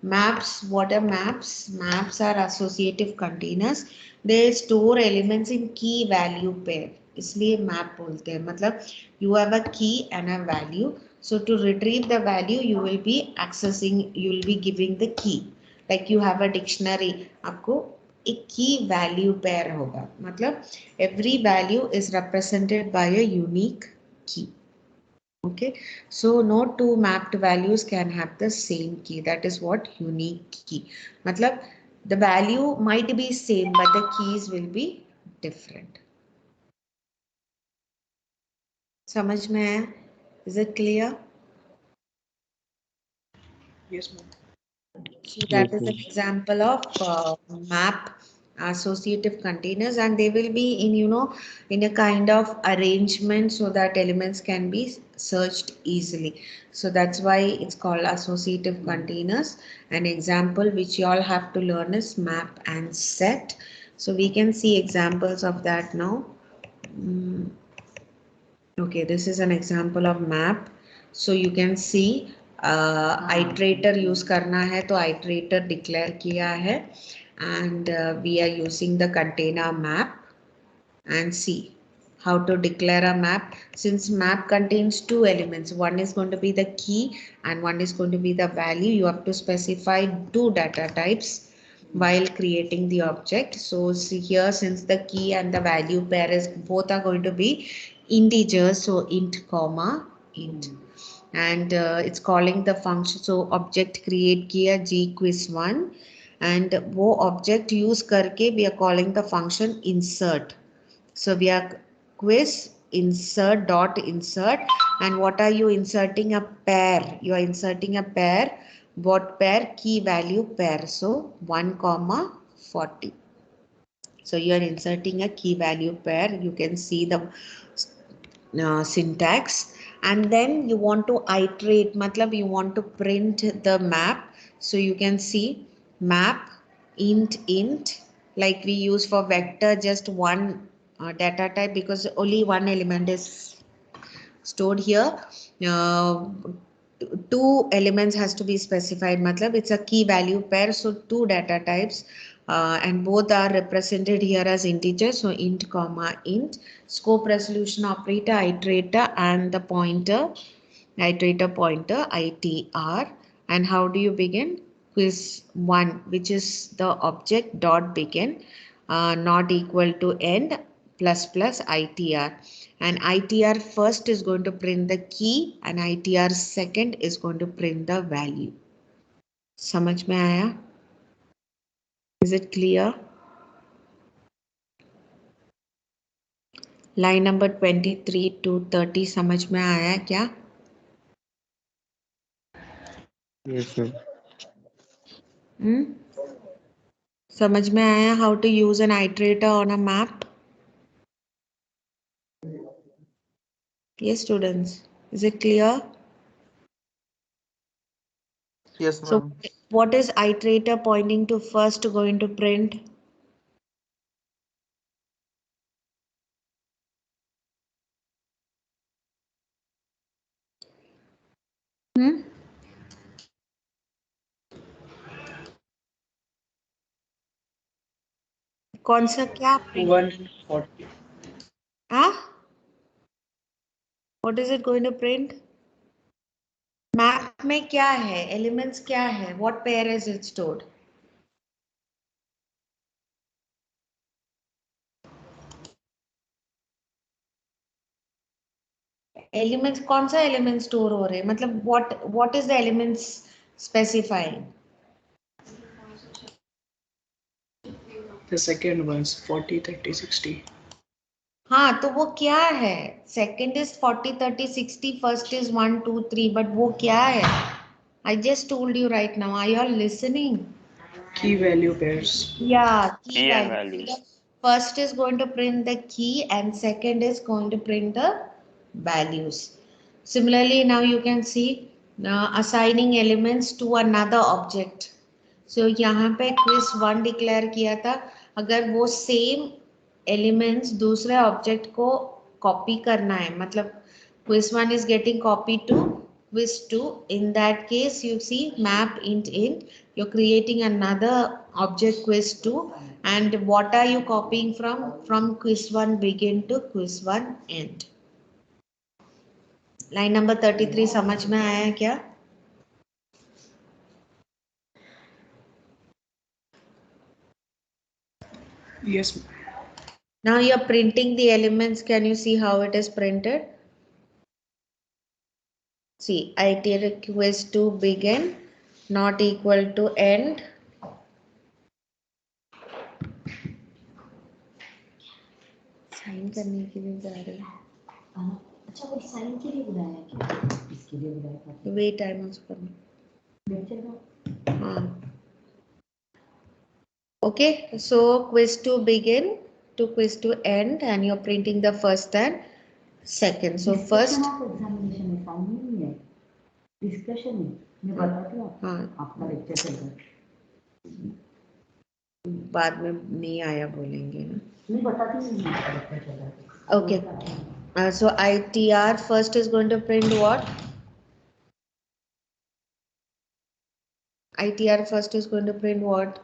Maps, what are maps? Maps are associative containers. They store elements in key value pair. इसलिए map बोलते हैं. मतलब you have a key and a value. So to retrieve the value, you will be accessing, you will be giving the key. Like you have a dictionary, आपको एक key value pair होगा. मतलब every value is represented by a unique key. Okay, so no two mapped values can have the same key. That is what unique key. मतलब the value might be same, but the keys will be different. समझ में आया? Is it clear? Yes, ma'am. So that Yes, is an ma'am. example of map associative containers, and they will be in a kind of arrangement so that elements can be searched easily. So that's why it's called associative containers. An example which you all have to learn is map and set. So we can see examples of that now. Okay, this is an example of map. So you can see iterator use करना है तो iterator declare किया है, and we are using the container map. And see how to declare a map. Since map contains two elements, one is going to be the key and one is going to be the value, you have to specify two data types while creating the object. So see here, since the key and the value pair is both are going to be integers, so int comma int, and it's calling the function. So object create किया gquiz1, and वो object use करके we are calling the function insert. So we are quiz insert dot insert, and what are you inserting? A pair. You are inserting a pair. What pair? Key value pair. So 1 comma 40. So you are inserting a key value pair. You can see the syntax, and then you want to iterate. Matlab you want to print the map. So you can see map int, like we use for vector, just one data type because only one element is stored here. uh, Two elements has to be specified, matlab it's a key value pair, so two data types, and both are represented here as integers, so int comma int. Scope resolution operator iterator and the pointer iterator pointer itr. And how do you begin? Quiz 1, which is the object dot begin not equal to end plus plus itr, and itr first is going to print the key and itr second is going to print the value. समझ में आया? Is it clear? Line number 23 to 30 समझ में आया है क्या? Yes, ma'am. समझ में आया how to use an iterator on a map? Yes, students. Is it clear? Yes, So ma'am. what is iterator pointing to first going to print? Hmm? कौन सा क्या print? 140. हाँ? What is it going to print? Map में क्या है? Elements क्या है? What pair is it stored? Elements कौन सा element store हो रहे हैं? मतलब what is the elements specifying? The second one's 40, 30, 60. हाँ तो वो क्या है? Second is 40, 30, 60. First is 1, 2, 3. But वो क्या है? I just told you right now. Are you all listening? Key value pairs. Yeah, key Key and value. values. First is going to print the key and second is going to print the values. Similarly, now you can see assigning elements to another object. So यहाँ पे quiz 1 declare किया था. अगर वो same elements दूसरे object को copy करना है, मतलब quiz 1 is getting copied to quiz 2. In that case, you see map int, you're creating another object quiz 2, and what are you copying from quiz 1 begin to quiz 1 end. Line number 33 समझ में आया क्या? Yes. Now you're printing the elements. Can you see how it is printed? See, iterate quiz to begin not equal to end. Sign करने के लिए जा रहे हैं. अच्छा वो साइन के लिए बुलाया क्या? इसके लिए बुलाया था वेट टाइम उसको. लेक्चर में. हाँ. Okay, so quiz to begin to quiz to end, and you're printing the first and second. So first. Examination में साइन नहीं है, डिस्कशन है. मैं बताती हूँ हाँ. आपका लेक्चर चल रहा है. बाद में नहीं आया बोलेंगे ना. नहीं बताती हूँ आपका लेक्चर चल रहा है. Okay. So ITR first is going to print what? ITR first is going to print what?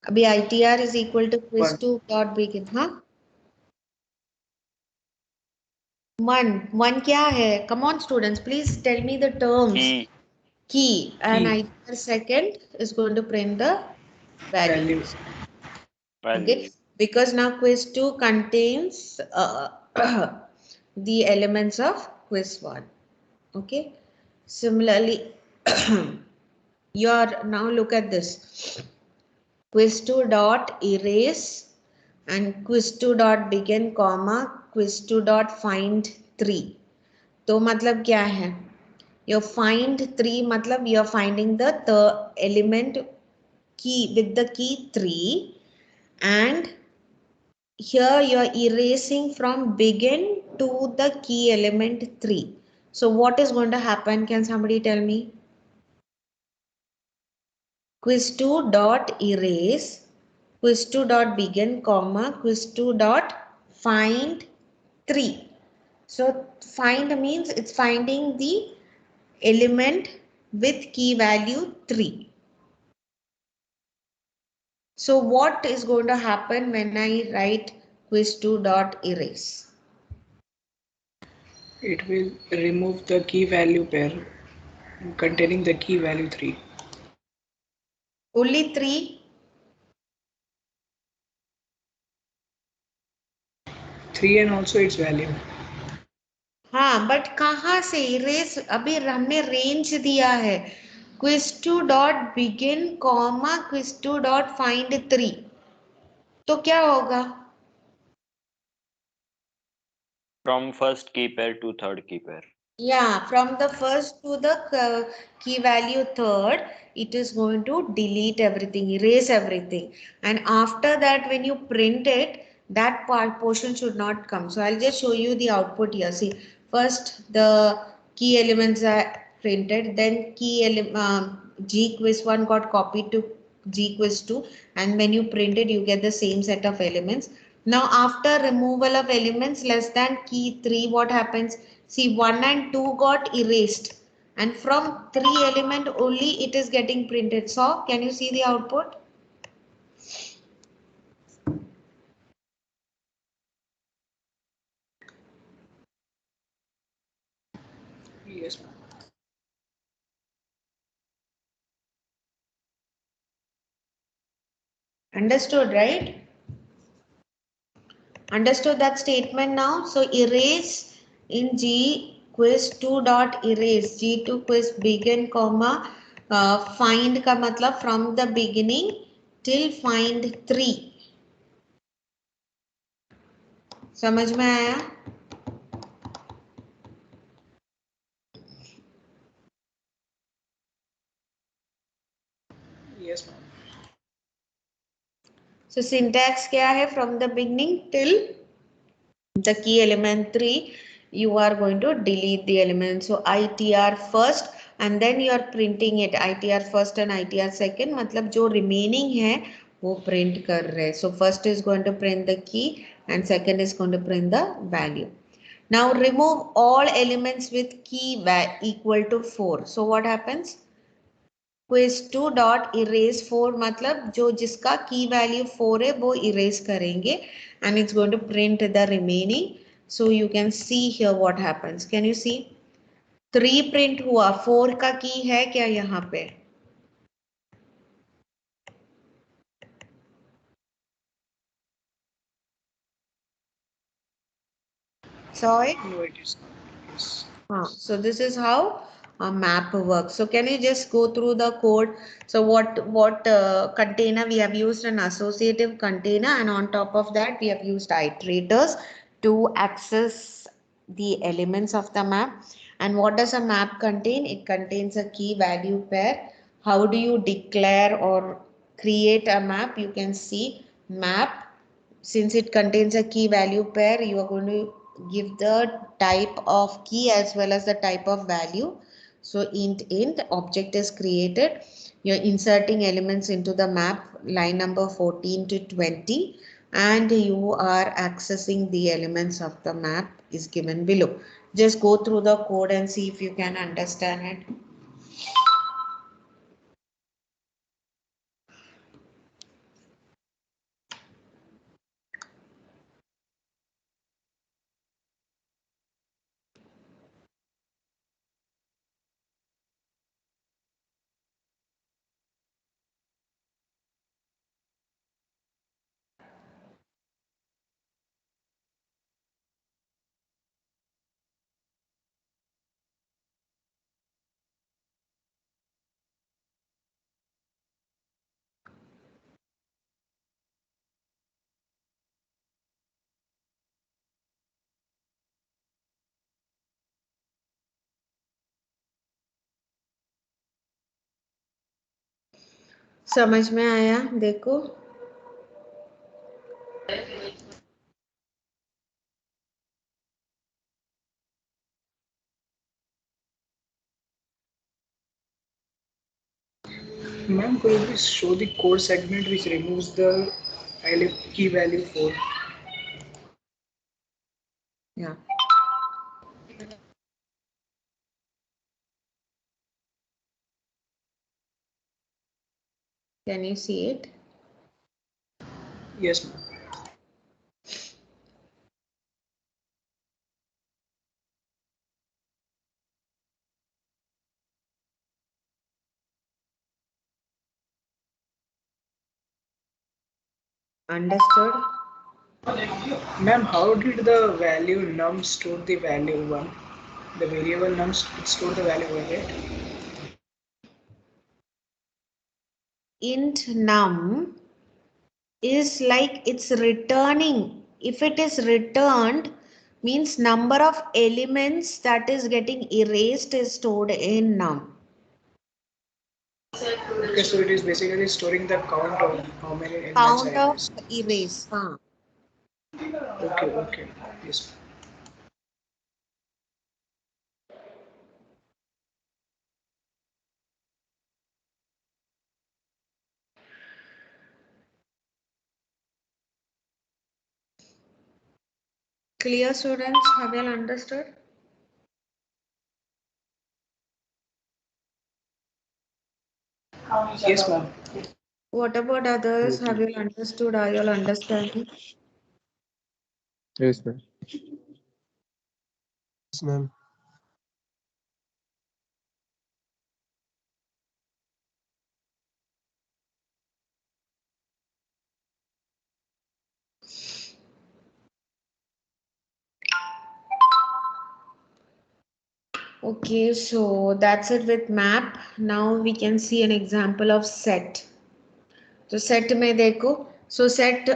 अभी ITR is equal to quiz One. 2 dot begin. हाँ. One क्या है? Come on students, please tell me the terms. Key. And Key. ITR second is going to print the values. Okay, because now quiz 2 contains the elements of quiz 1. Okay, similarly your now look at this, quiz 2 dot erase and quiz 2 dot begin comma quiz 2 dot find 3. तो मतलब क्या है? your find 3 मतलब you're finding the element key with the key 3, and here you are erasing from begin to the key element 3. So what is going to happen? Can somebody tell me? Quiz 2 dot erase, quiz 2 dot begin comma quiz 2 dot find 3. So find means it's finding the element with key value 3. So what is going to happen when I write quiz 2 dot erase? It will remove the key value pair containing the key value 3. Only 3? 3 and also its value. हाँ, but कहाँ से erase? अभी हमने range दिया है quiz 2 dot begin comma quiz 2 dot find 3. तो क्या होगा? From first key pair to third key pair. Yeah, from the first to the key value third, it is going to delete everything, erase everything, and after that when you print it, that portion should not come. So I'll just show you the output here. See, first the key elements are printed, then G quiz 1 got copied to G quiz 2, and when you print it, you get the same set of elements. Now after removal of elements less than key 3, what happens? See, 1 and 2 got erased, and from 3 element only it is getting printed. So can you see the output? Yes, ma'am. Understood, right? Understood that statement now? So erase in G quiz 2 dot erase G2 quiz begin comma find का मतलब from the beginning till find 3. समझ में आया? Yes, ma'am. So syntax क्या है? From the beginning till the key element 3, you are going to delete the element. So ITR first and then you are printing it. ITR first and ITR second, मतलब जो remaining है वो print कर रहे. So first is going to print the key and second is going to print the value. Now remove all elements with key equal to 4. So what happens? quiz 2 dot erase 4 मतलब जो जिसका की value 4 है वो erase करेंगे and it's going to print the remaining. So you can see here what happens. Can you see 3 print हुआ, 4 का की है क्या यहाँ पे? Saw it? No, it is not. Yes. So this is how a map works. So can you just go through the code? So what container we have used? An associative container, and on top of that we have used iterators to access the elements of the map. And what does a map contain? It contains a key value pair. How do you declare or create a map? You can see map. Since it contains a key value pair, you are going to give the type of key as well as the type of value. So int object is created. You're inserting elements into the map line number 14 to 20 and you are accessing the elements of the map is given below. Just go through the code and see if you can understand it. समझ में आया? देखो. Ma'am, could you please show the code segment which removes the key value 4? Yeah. Can you see it? Yes, ma'am. Understood? Ma'am, how did the value num store the value 1? The variable num store the value 1, right? Int num is like it's returning. If it is returned, means number of elements that is getting erased is stored in num. Okay, so it is basically storing the count of how many elements are Count of erased. erase. Okay. Yes. Clear, students? Have you all understood? Yes, ma'am. What about others? Yes, Have ma'am. you all understood? Are you all understanding? Yes, ma'am. Yes, ma'am. Okay, so that's it with map. Now we can see an example of set. So set में देखो. So set,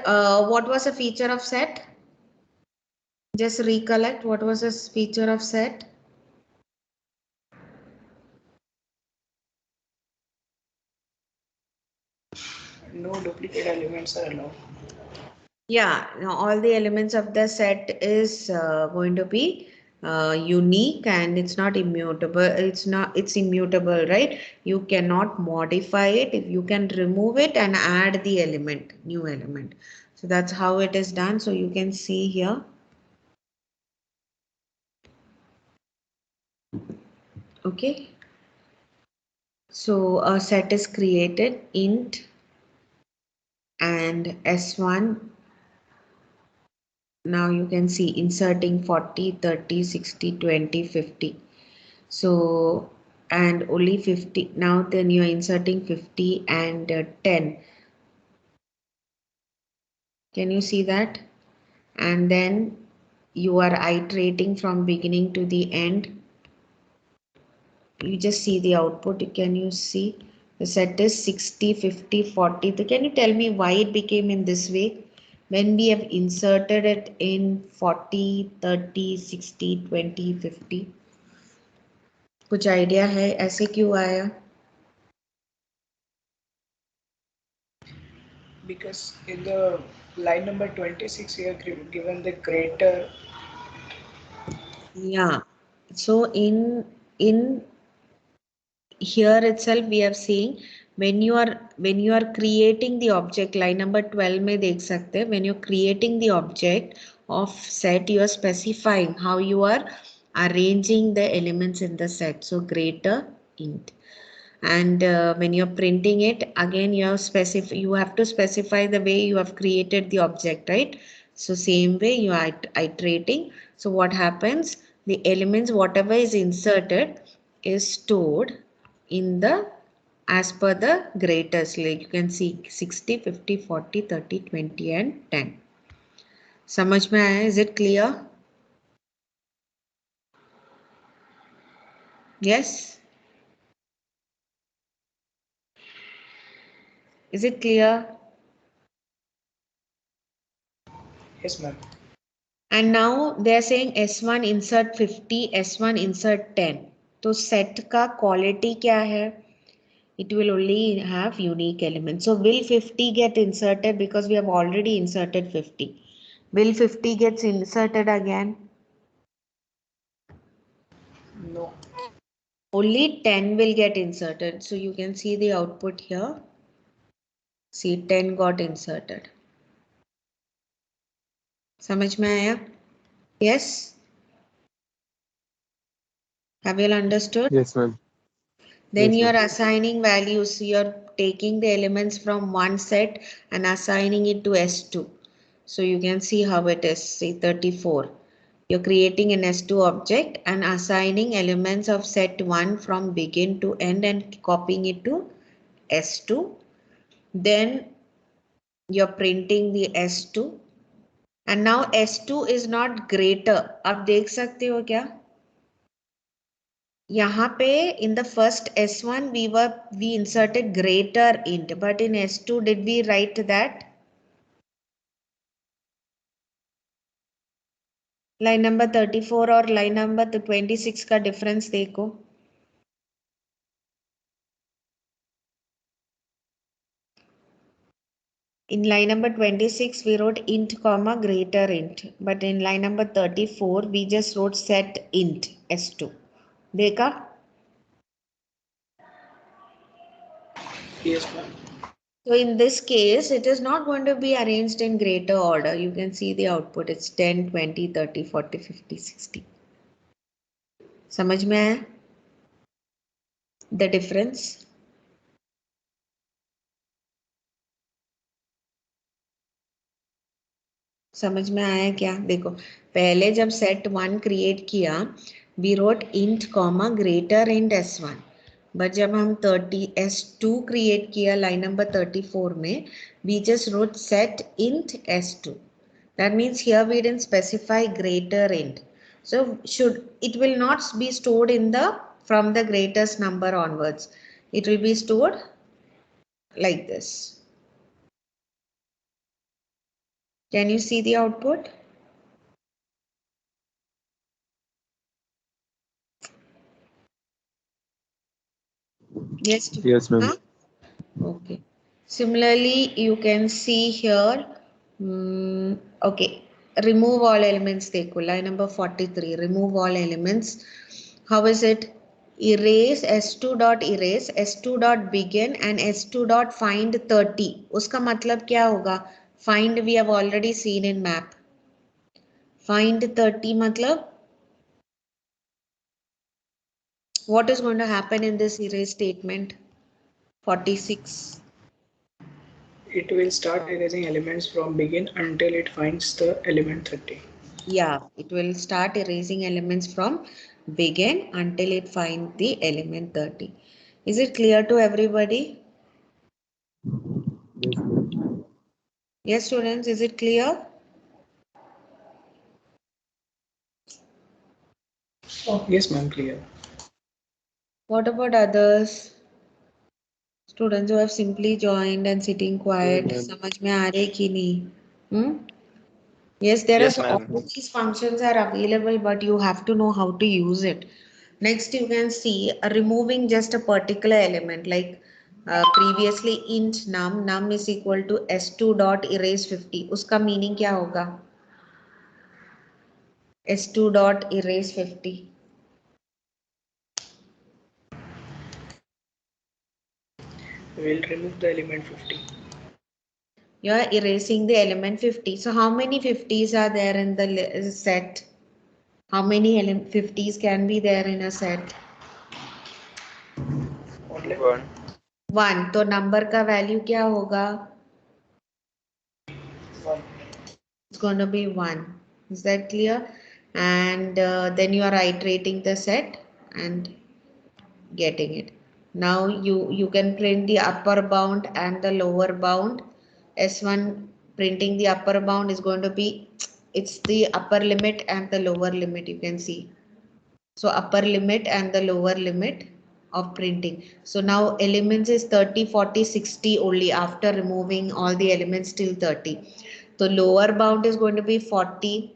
what was a feature of set? Just recollect what was a feature of set. No duplicate elements are allowed. Yeah, now all the elements of the set is going to be unique and it's not immutable. It's immutable, right? You cannot modify it. If you can remove it and add the element, new element. So that's how it is done. So you can see here. Okay. So a set is created int and s1. Now you can see inserting 40, 30, 60, 20, 50. So, and only 50. Now then you are inserting 50 and 10. Can you see that? And then you are iterating from beginning to the end. You just see the output. Can you see? The set is 60, 50, 40. So can you tell me why it became in this way? When we have inserted it in 40, 30, 60, 20, 50. कुछ idea है ऐसे क्यों आया? Because in the line number 26, you have given the greater. Yeah. So in here itself we are seeing when you are creating the object, line number 12 में देख सकते हैं, when you're creating the object of set, you are specifying how you are arranging the elements in the set. So greater int. And when you're printing it again, you have to specify the way you have created the object, right? So same way you are iterating. So what happens, the elements whatever is inserted is stored in the as per the greatest, like you can see 60, 50, 40, 30, 20 and 10. समझ में आया? Is it clear? Yes, is it clear? Yes, ma'am. And now they are saying S1 insert 50, S1 insert 10. तो set का quality क्या है? It will only have unique elements. So will 50 get inserted because we have already inserted 50? Will 50 gets inserted again? No. Only 10 will get inserted. So you can see the output here. See 10 got inserted. समझ में आया? Yes? Have you all understood? Yes, ma'am. Then Yes, you ma'am. are assigning values. You are taking the elements from one set and assigning it to S2. So you can see how it is. See 34. You're creating an S2 object and assigning elements of set 1 from begin to end and copying it to S2. Then you're printing the S2. And now S2 is not greater. आप देख सकते हो क्या? यहाँ पे in the first S1 we inserted greater int, but in S2 did we write that? Line number 34 और line number 26 का difference देखो. In line number 26, we wrote int comma greater int. But in line number 34, we just wrote set int s2. Dekha? Yes, ma'am. So in this case, it is not going to be arranged in greater order. You can see the output. It's 10, 20, 30, 40, 50, 60. समझ में आया? The difference? समझ में आया क्या? देखो, पहले जब set 1 create किया, we wrote int comma greater int s1. But जब हम 30 s2 create किया line number 34 में, we just wrote set int s2. That means here we didn't specify greater int. So it will not be stored in from the greatest number onwards. It will be stored like this. Can you see the output? Yes. Yes, ma'am. Huh? Okay. Similarly, you can see here. Okay. Remove all elements. Dekho. Line number 43. Remove all elements. How is it? Erase s2 dot erase s2 dot begin and s2 dot find 30. उसका मतलब क्या होगा? Find we have already seen in map. Find 30 मतलब what is going to happen in this erase statement? 46. It will start erasing elements from begin until it finds the element 30. Yeah, it will start erasing elements from begin until it finds the element 30. Is it clear to everybody? Yes, ma'am. Yes, students, is it clear? Yes, ma'am, clear. What about others? Students who have simply joined and sitting quiet. No, ma'am. समझ में आ रहे कि नहीं? Hmm? Yes, there Yes, are all ma'am. these functions are available, but you have to know how to use it. Next, you can see removing just a particular element like previously int num is equal to s2 dot erase 50. उसका meaning क्या होगा? s2 dot erase 50. We'll remove the element 50. You are erasing the element 50. So how many 50s are there in the set? How many 50s can be there in a set? Only 1. 1. तो number का value क्या होगा? 1. It's going to be 1. Is that clear? And then you are iterating the set and getting it. Now you can print the upper bound and the lower bound. S1 printing the upper bound is going to be, it's the upper limit and the lower limit, you can see. So upper limit and the lower limit of printing. So now elements is 30, 40, 60 only after removing all the elements till 30. So lower bound is going to be 40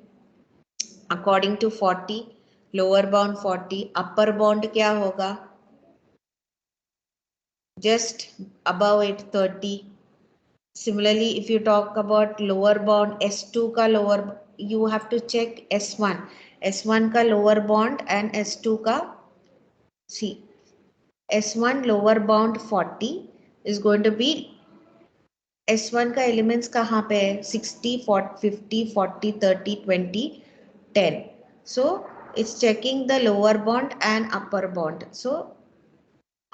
according to 40, lower bound 40, upper bound क्या होगा? Just above it 30. Similarly, if you talk about lower bound S2 का lower, you have to check S1. S1 का lower bound and S2 का, see, S1 lower bound 40 is going to be, S1 का elements कहाँ पे है? 60, 40, 50, 40, 30, 20, 10. So it's checking the lower bound and upper bound. So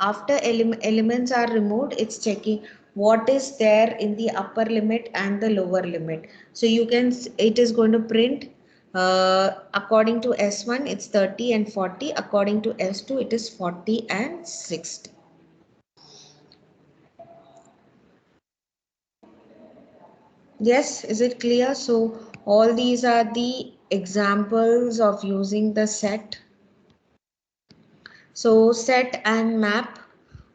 after elements are removed, it's checking what is there in the upper limit and the lower limit. So you can, it is going to print according to S1 it's 30 and 40, according to S2 it is 40 and 60. Yes, is it clear? So all these are the examples of using the set. So set and map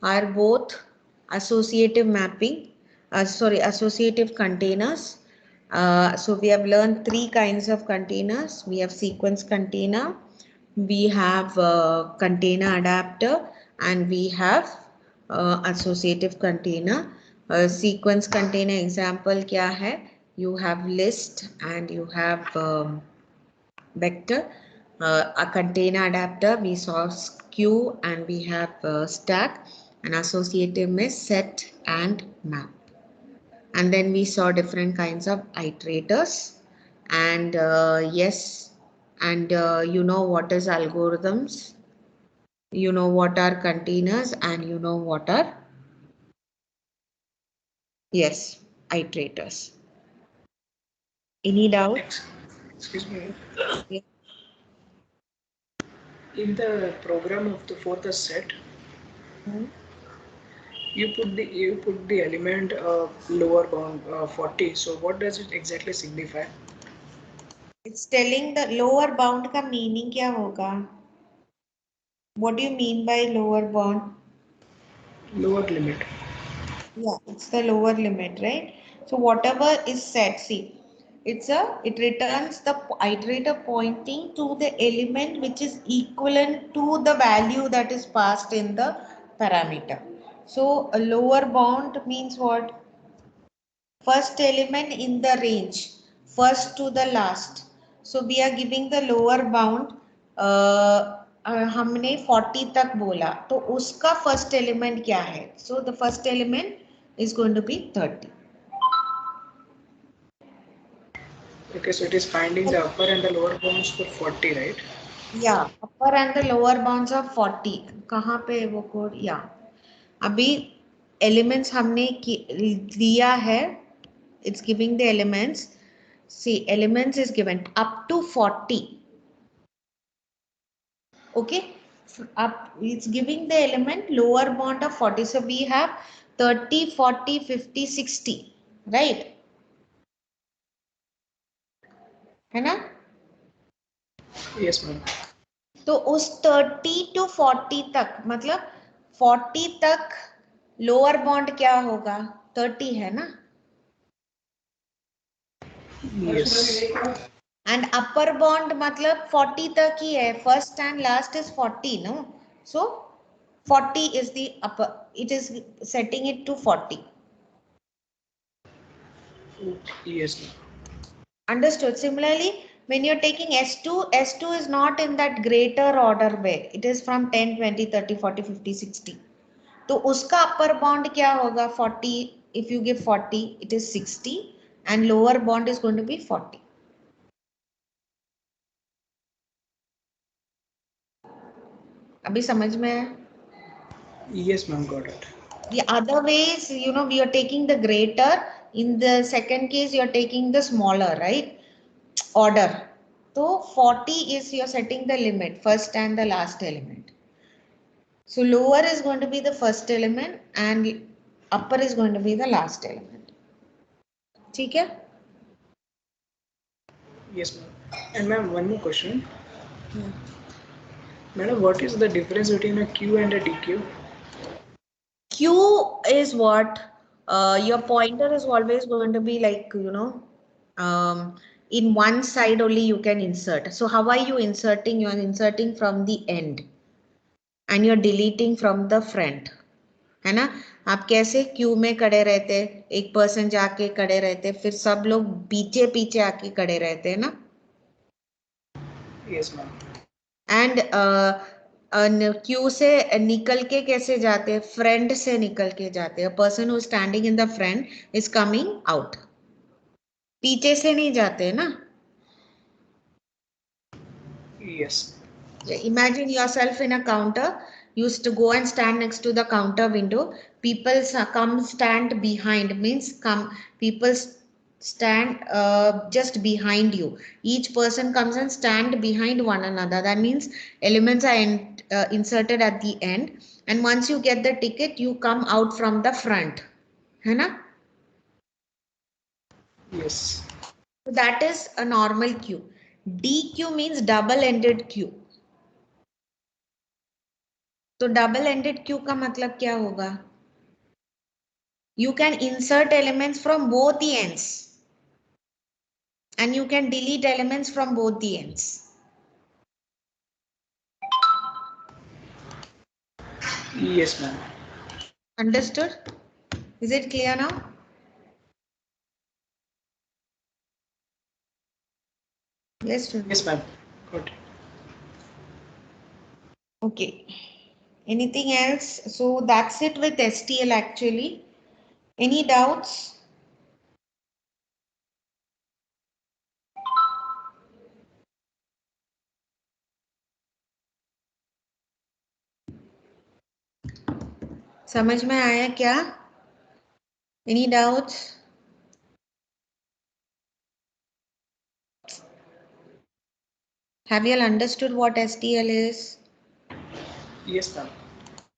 are both associative mapping, associative containers. So we have learned three kinds of containers. We have sequence container, we have container adapter, and we have associative container. Sequence container example क्या है? You have list and you have vector. A container adapter we saw queue and we have stack, and associative में set and map. And then we saw different kinds of iterators, and yes, and you know what is algorithms, you know what are containers, and you know what are, yes, iterators. Any doubt? Excuse me. Yeah. In the program of the for the set, Hmm. you put the element lower bound 40. So what does it exactly signify? It's telling the lower bound का meaning क्या होगा? What do you mean by lower bound? Lower limit. Yeah, it's the lower limit, right? So whatever is set, see, it returns the iterator pointing to the element which is equivalent to the value that is passed in the parameter. So a lower bound means what? First element in the range, first to the last. So we are giving the lower bound. हमने 40 तक बोला तो उसका first element क्या है? So the first element is going to be 30. Okay, so it is finding the upper and the lower bounds for 40, right? या upper and the lower bounds of 40. कहाँ पे है वो कोड? या अभी एलिमेंट्स हमने दिया है. It's giving the elements. See elements is given up to 40. Okay, up it's giving the element lower bound of 40. So we have 30, 40, 50, 60, right? है ना? Yes, ma'am. तो उस 30 to 40 तक, मतलब 40 तक लोअर बॉन्ड क्या होगा? 30 है ना? Yes. एंड अपर बॉन्ड मतलब 40 तक ही है. First and last is 40, no? सो 40 is the upper, it is setting it to 40. Yes, ma'am. Understood. Similarly, when you're taking S2, S2 is not in that greater order way. It is from 10, 20, 30, 40, 50, 60. तो उसका upper bound क्या होगा? 40. If you give 40, it is 60, and lower bound is going to be 40. अभी समझ में है? Yes, ma'am, got it. The other ways, we are taking the greater. In the second case, you are taking the smaller, right? Order. So 40 is you're setting the limit, first and the last element. So lower is going to be the first element and upper is going to be the last element. ठीक है? Yes, ma'am. And ma'am, one more question. Madam, what is the difference between a queue and a DQ? Q is what? Your pointer is always going to be like, in one side only you can insert. So how are you inserting? You are inserting from the end and you're deleting from the front. है ना? आप कैसे Q में खड़े रहते, एक person जाके खड़े रहते, फिर सब लोग पीछे पीछे आके खड़े रहते हैं ना? Yes, ma'am. एंड क्यू से निकल के कैसे जाते हैं? फ्रंट से निकल के जाते हैं. Person who standing in the front is coming out. पीछे से नहीं जाते ना? Yes. Imagine yourself in a counter. You used to go and stand next to the counter window. People come stand behind, means come people stand just behind you. Each person comes and stand behind one another. That means elements are inserted at the end, and once you get the ticket you come out from the front, है ना? Yes. So that is a normal queue. DQ means double ended queue. तो double ended queue का मतलब क्या होगा? You can insert elements from both the ends and you can delete elements from both the ends. Yes, ma'am. Understood? Is it clear now? Yes, students. Yes, ma'am. Got it. Okay. Anything else? So that's it with STL actually. Any doubts? समझ में आया क्या? Any doubts? Have you all understood what STL is? Yes, ma'am.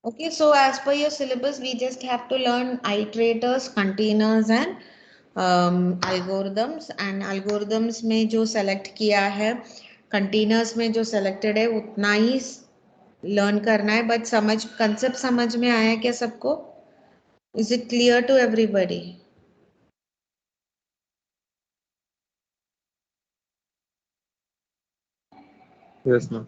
Okay, so as per your syllabus, we just have to learn iterators, containers and algorithms. And algorithms में जो select किया है, containers में जो selected है, उतना ही learn करना है. But समझ concept समझ में आया क्या सबको? Is it clear to everybody? Yes, ma'am.